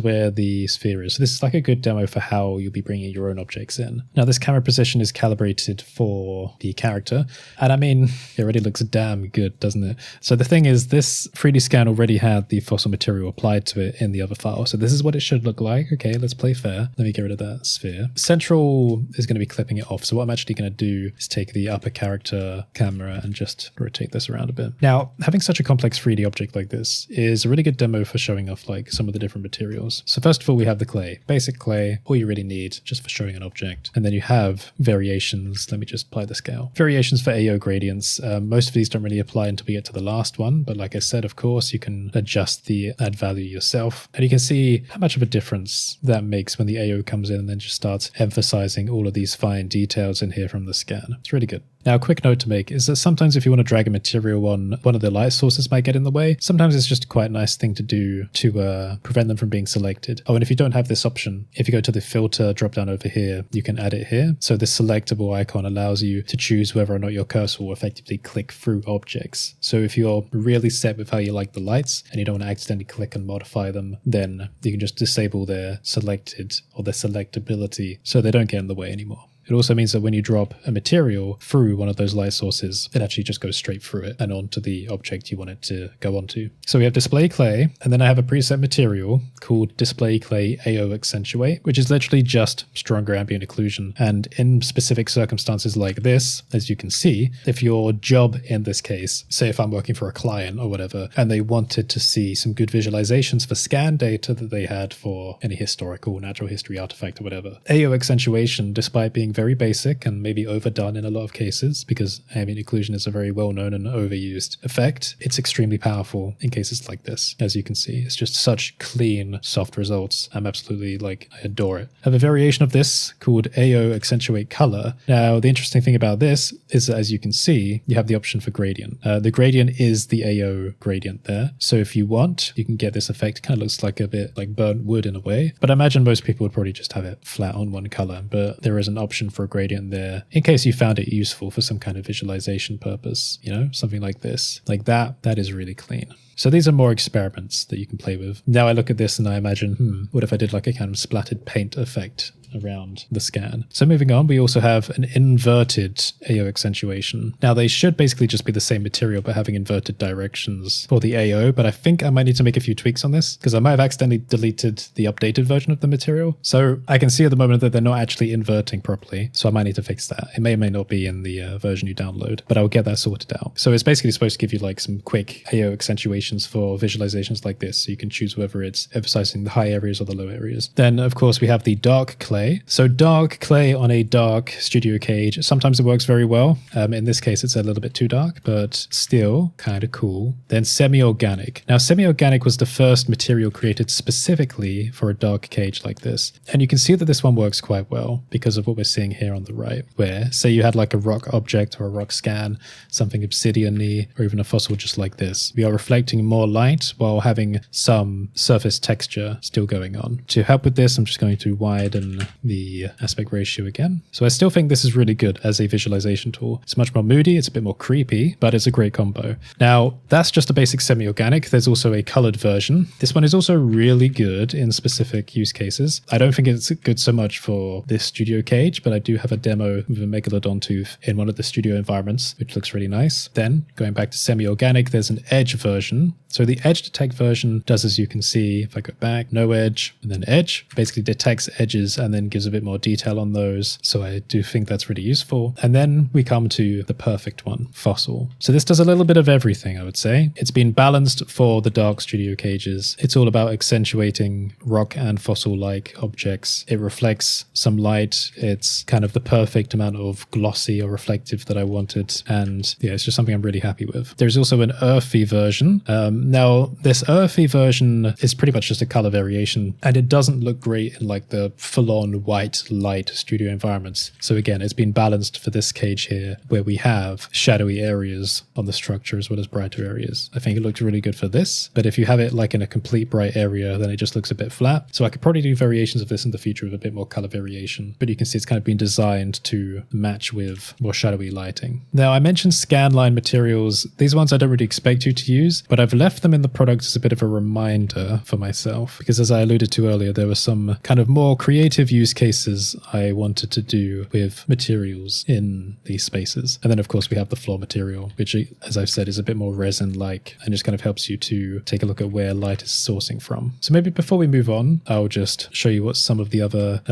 where the sphere is. So this is like a good demo for how you'll be bringing your own objects in. Now this camera position is calibrated for the character, and I mean, it already looks damn good, doesn't it? So the thing is, this 3D scan already had the fossil material applied to it in the other file. So this is what it should look like. Okay, let's play fair. Let me get rid of that sphere. Central is going to be clipping it off. So what I'm actually going to do is take the upper character camera and just rotate this around a bit. Now, having such a complex 3D object like this is a really good demo for showing off like some of the different materials. So first of all, we have the clay, basic clay, all you really need just for showing an object. And then you have variations. Let me just apply the scale. Variations for AO gradients. Most of these don't really apply until we get to the last one. But like I said, of course, you can adjust the add value yourself. And you can see how much of a difference that makes when the AO comes in and then just starts emphasizing all of these fine details in here from the scan. It's really good. Now, a quick note to make is that sometimes if you want to drag a material on, one of the light sources might get in the way. Sometimes it's just quite a nice thing to do to prevent them from being selected. Oh, and if you don't have this option, if you go to the filter drop down over here, you can add it here. So this selectable icon allows you to choose whether or not your cursor will effectively click through objects. So if you're really set with how you like the lights and you don't want to accidentally click and modify them, then you can just disable their selected or their selectability so they don't get in the way anymore. It also means that when you drop a material through one of those light sources, it actually just goes straight through it and onto the object you want it to go onto. So we have display clay, and then I have a preset material called display clay AO accentuate, which is literally just stronger ambient occlusion. And in specific circumstances like this, as you can see, if your job in this case, say if I'm working for a client or whatever, and they wanted to see some good visualizations for scan data that they had for any historical, natural history artifact or whatever, AO accentuation, despite being very basic and maybe overdone in a lot of cases, because ambient occlusion is a very well-known and overused effect, it's extremely powerful in cases like this. As you can see, it's just such clean, soft results. I'm absolutely I adore it. I have a variation of this called AO accentuate color. Now, the interesting thing about this is that, as you can see, you have the option for gradient. The gradient is the AO gradient there. So if you want, you can get this effect. It kind of looks like a bit like burnt wood in a way, but I imagine most people would probably just have it flat on one color, but there is an option for a gradient there in case you found it useful for some kind of visualization purpose, something like this. Like that is really clean. So these are more experiments that you can play with. Now I look at this and I imagine, what if I did like a kind of splattered paint effect around the scan? So moving on, we also have an inverted AO accentuation. Now they should basically just be the same material but having inverted directions for the AO, but I think I might need to make a few tweaks on this because I might have accidentally deleted the updated version of the material. So I can see at the moment that they're not actually inverting properly, so I might need to fix that. It may or may not be in the version you download, but I'll get that sorted out. So it's basically supposed to give you some quick AO accentuation for visualizations like this, so you can choose whether it's emphasizing the high areas or the low areas. Then of course we have the dark clay. So dark clay on a dark studio cage, sometimes it works very well. In this case it's a little bit too dark, but still kind of cool. Then semi-organic. Now semi-organic was the first material created specifically for a dark cage like this, and you can see that this one works quite well because of what we're seeing here on the right, where say you had like a rock object or a rock scan, something obsidian-y, or even a fossil just like this. We are reflecting more light while having some surface texture still going on. To help with this, I'm just going to widen the aspect ratio again. So I still think this is really good as a visualization tool. It's much more moody, it's a bit more creepy, but it's a great combo. Now, that's just a basic semi-organic. There's also a colored version. This one is also really good in specific use cases. I don't think it's good so much for this studio cage, but I do have a demo with a Megalodon tooth in one of the studio environments, which looks really nice. Then, going back to semi-organic, there's an edge version. So the edge detect version does, as you can see, if I go back, no edge, and then edge, basically detects edges and then gives a bit more detail on those. So I do think that's really useful. And then we come to the perfect one, fossil. So this does a little bit of everything, I would say. It's been balanced for the dark studio cages. It's all about accentuating rock and fossil-like objects. It reflects some light. It's kind of the perfect amount of glossy or reflective that I wanted. And yeah, it's just something I'm really happy with. There's also an earthy version. Now, this earthy version is pretty much just a color variation, and it doesn't look great in like the full-on white light studio environments. So again, it's been balanced for this cage here, where we have shadowy areas on the structure as well as brighter areas. I think it looks really good for this, but if you have it like in a complete bright area, then it just looks a bit flat. So I could probably do variations of this in the future with a bit more color variation, but you can see it's kind of been designed to match with more shadowy lighting. Now, I mentioned scanline materials. These ones I don't really expect you to use, but I've left them in the product as a bit of a reminder for myself, because as I alluded to earlier, there were some kind of more creative use cases I wanted to do with materials in these spaces. And then of course we have the floor material, which, as I've said, is a bit more resin-like and just kind of helps you to take a look at where light is sourcing from. So maybe before we move on, I'll just show you what some of the other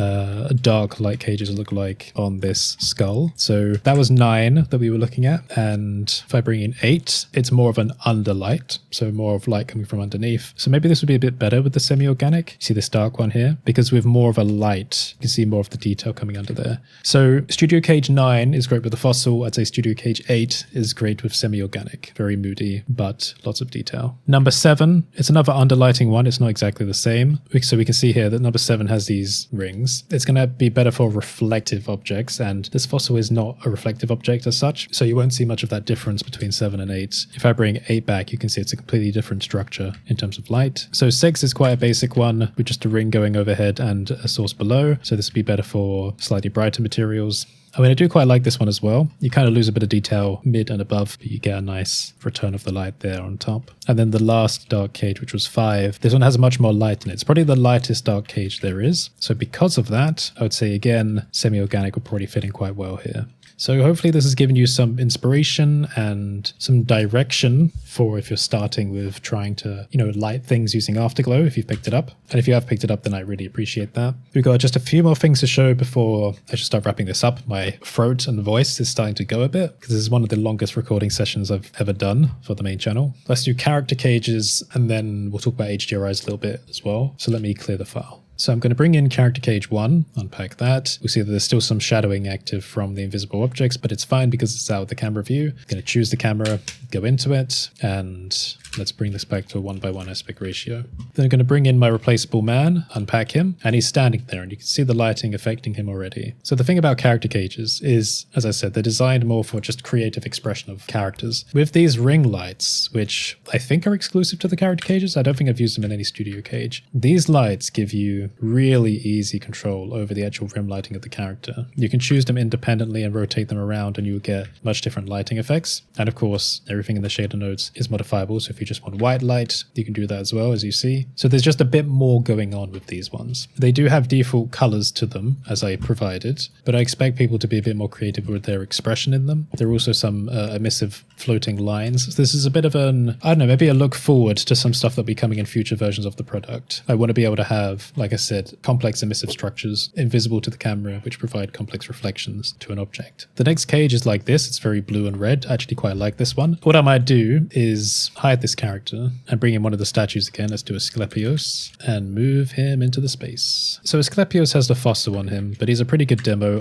dark light cages look like on this skull. So that was 9 that we were looking at, and if I bring in 8, it's more of an underlight, so more of light coming from underneath. So maybe this would be a bit better with the semi-organic. See this dark one here? Because with more of a light, you can see more of the detail coming under there. So Studio Cage 9 is great with the fossil. I'd say Studio Cage 8 is great with semi-organic. Very moody, but lots of detail. Number 7, it's another underlighting one. It's not exactly the same. So we can see here that number 7 has these rings. It's going to be better for reflective objects, and this fossil is not a reflective object as such, so you won't see much of that difference between 7 and 8. If I bring 8 back, you can see it's a completely different structure in terms of light. So 6 is quite a basic one with just a ring going overhead and a source below, so this would be better for slightly brighter materials. I mean, I do quite like this one as well. You kind of lose a bit of detail mid and above, but you get a nice return of the light there on top. And then the last dark cage, which was 5, this one has much more light in it. It's probably the lightest dark cage there is. So because of that, I would say again, semi-organic will probably fit in quite well here. So hopefully this has given you some inspiration and some direction for if you're starting with trying to, light things using Afterglow, if you've picked it up. And if you have picked it up, then I really appreciate that. We've got just a few more things to show before I should start wrapping this up. My throat and voice is starting to go a bit because this is one of the longest recording sessions I've ever done for the main channel. Let's do character cages and then we'll talk about HDRIs a little bit as well. So let me clear the file. So I'm going to bring in character cage 1, unpack that. We'll see that there's still some shadowing active from the invisible objects, but it's fine because it's out of the camera view. I'm going to choose the camera, go into it, and let's bring this back to a 1:1 aspect ratio. Then I'm going to bring in my replaceable man, unpack him, and he's standing there, and you can see the lighting affecting him already. So the thing about character cages is, as I said, they're designed more for just creative expression of characters. With these ring lights, which I think are exclusive to the character cages, I don't think I've used them in any studio cage. These lights give you really easy control over the actual rim lighting of the character. You can choose them independently and rotate them around and you'll get much different lighting effects. And of course, everything in the shader nodes is modifiable. So if you just want white light, you can do that as well, as you see. So there's just a bit more going on with these ones. They do have default colors to them as I provided, but I expect people to be a bit more creative with their expression in them. There are also some emissive floating lines. So this is a bit of an, I don't know, maybe a look forward to some stuff that'll be coming in future versions of the product. I want to be able to have, like I said, complex emissive structures invisible to the camera, which provide complex reflections to an object. The next cage is like this. It's very blue and red. I actually quite like this one. What I might do is hide this character and bring in one of the statues again. Let's do Asclepios and move him into the space. So Asclepios has the fossil on him, but he's a pretty good demo.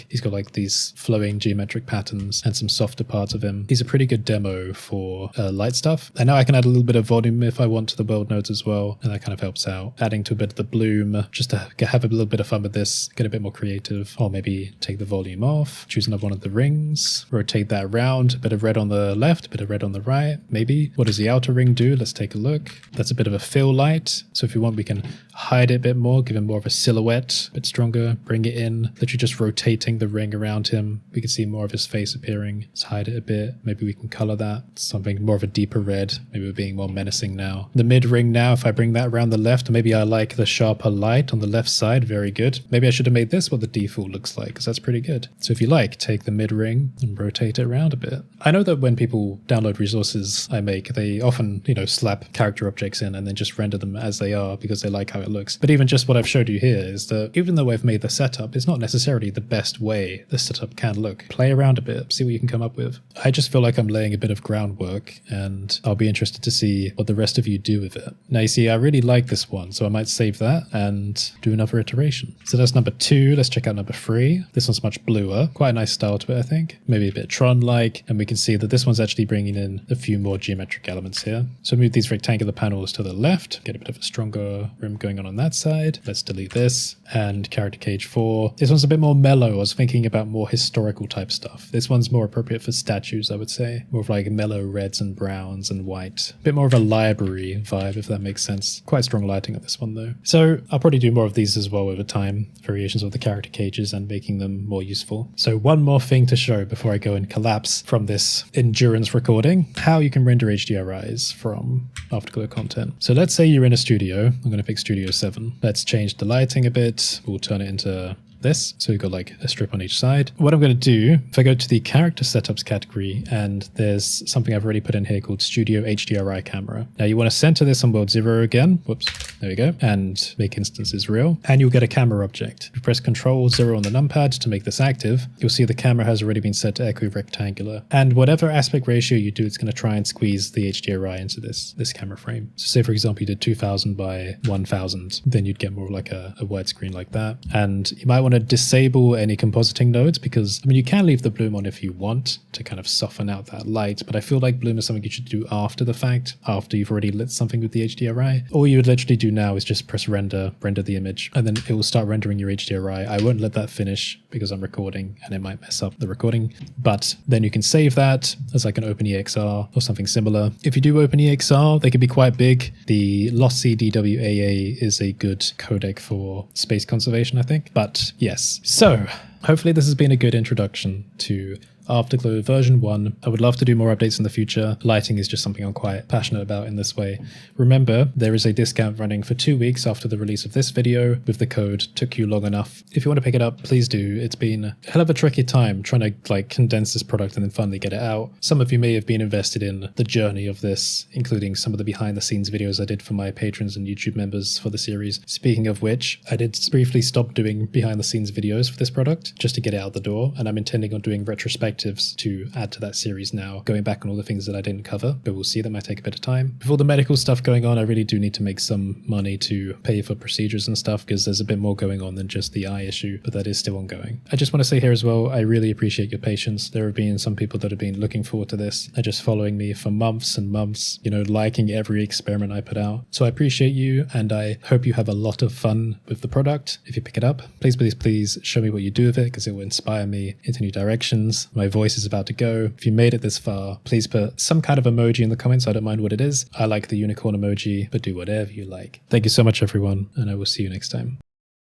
He's got like these flowing geometric patterns and some softer parts of him. He's a pretty good demo for light stuff. And now I can add a little bit of volume if I want to the world nodes as well. And that kind of helps out. Adding to a bit of the bloom, just to have a little bit of fun with this, get a bit more creative, or maybe take the volume off, choose another one of the rings, rotate that around, a bit of red on the left, a bit of red on the right, maybe. What does the outer ring do? Let's take a look. That's a bit of a fill light. So if you want, we can hide it a bit more, give him more of a silhouette, a bit stronger, bring it in, literally just rotating the ring around him. We can see more of his face appearing. Let's hide it a bit. Maybe we can color that. Something more of a deeper red. Maybe we're being more menacing now. The mid ring now, if I bring that around the left, maybe I like the sharper light on the left side. Very good. Maybe I should have made this what the default looks like, because that's pretty good. So if you like, take the mid ring and rotate it around a bit. I know that when people download resources I make, they often, slap character objects in and then just render them as they are because they like how it looks. But even just what I've showed you here is that even though I've made the setup, it's not necessarily the best way the setup can look. Play around a bit, see what you can come up with. I just feel like I'm laying a bit of groundwork and I'll be interested to see what the rest of you do with it. Now you see, I really like this one, so I might save that and do another iteration. So that's number 2. Let's check out number 3. This one's much bluer. Quite a nice style to it, I think. Maybe a bit Tron-like. And we can see that this one's actually bringing in a few more geometric elements here. So move these rectangular panels to the left, get a bit of a stronger rim going on that side. Let's delete this. And character cage 4. This one's a bit more mellow. I was thinking about more historical type stuff. This one's more appropriate for statues, I would say. More of like mellow reds and browns and white. A bit more of a library vibe, if that makes sense. Quite strong lighting on this one though. So I'll probably do more of these as well over time. Variations of the character cages and making them more useful. So one more thing to show before I go and collapse from this endurance recording. How you can render HDRIs from Afterglow content. So let's say you're in a studio. I'm going to pick Studio 7. Let's change the lighting a bit. We'll turn it into this. So we've got like a strip on each side. What I'm going to do, if I go to the character setups category, and there's something I've already put in here called Studio HDRI camera. Now you want to center this on world 0 again. Whoops. There we go. And make instances real. And you'll get a camera object. If you press Control 0 on the numpad to make this active, you'll see the camera has already been set to equirectangular. And whatever aspect ratio you do, it's going to try and squeeze the HDRI into this camera frame. So say for example you did 2000 by 1000, then you'd get more like a widescreen like that. And you might want to disable any compositing nodes, because I mean you can leave the bloom on if you want to kind of soften out that light, but I feel like bloom is something you should do after the fact, after you've already lit something with the HDRI. All you would literally do now is just press render the image, and then it will start rendering your HDRI. I won't let that finish because I'm recording and it might mess up the recording, but then you can save that as like an OpenEXR or something similar. If you do OpenEXR, they can be quite big. The lossy DWAA is a good codec for space conservation, I think, but yes. So hopefully this has been a good introduction to Afterglow version 1. I would love to do more updates in the future. Lighting is just something I'm quite passionate about in this way. Remember, there is a discount running for 2 weeks after the release of this video with the code Took You Long Enough. If you want to pick it up, please do. It's been a hell of a tricky time trying to like condense this product and then finally get it out. Some of you may have been invested in the journey of this, including some of the behind the scenes videos I did for my patrons and YouTube members for the series. Speaking of which, I did briefly stop doing behind the scenes videos for this product just to get it out the door, and I'm intending on doing retrospectives to add to that series now, going back on all the things that I didn't cover, but we'll see. That might take a bit of time. With all the medical stuff going on, I really do need to make some money to pay for procedures and stuff, because there's a bit more going on than just the eye issue, but that is still ongoing. I just want to say here as well, I really appreciate your patience. There have been some people that have been looking forward to this and just following me for months and months, you know, liking every experiment I put out. So I appreciate you, and I hope you have a lot of fun with the product. If you pick it up, please, please, please show me what you do with it, because it will inspire me into new directions. My voice is about to go. If you made it this far, please put some kind of emoji in the comments. I don't mind what it is. I like the unicorn emoji, but do whatever you like. Thank you so much, everyone, and I will see you next time.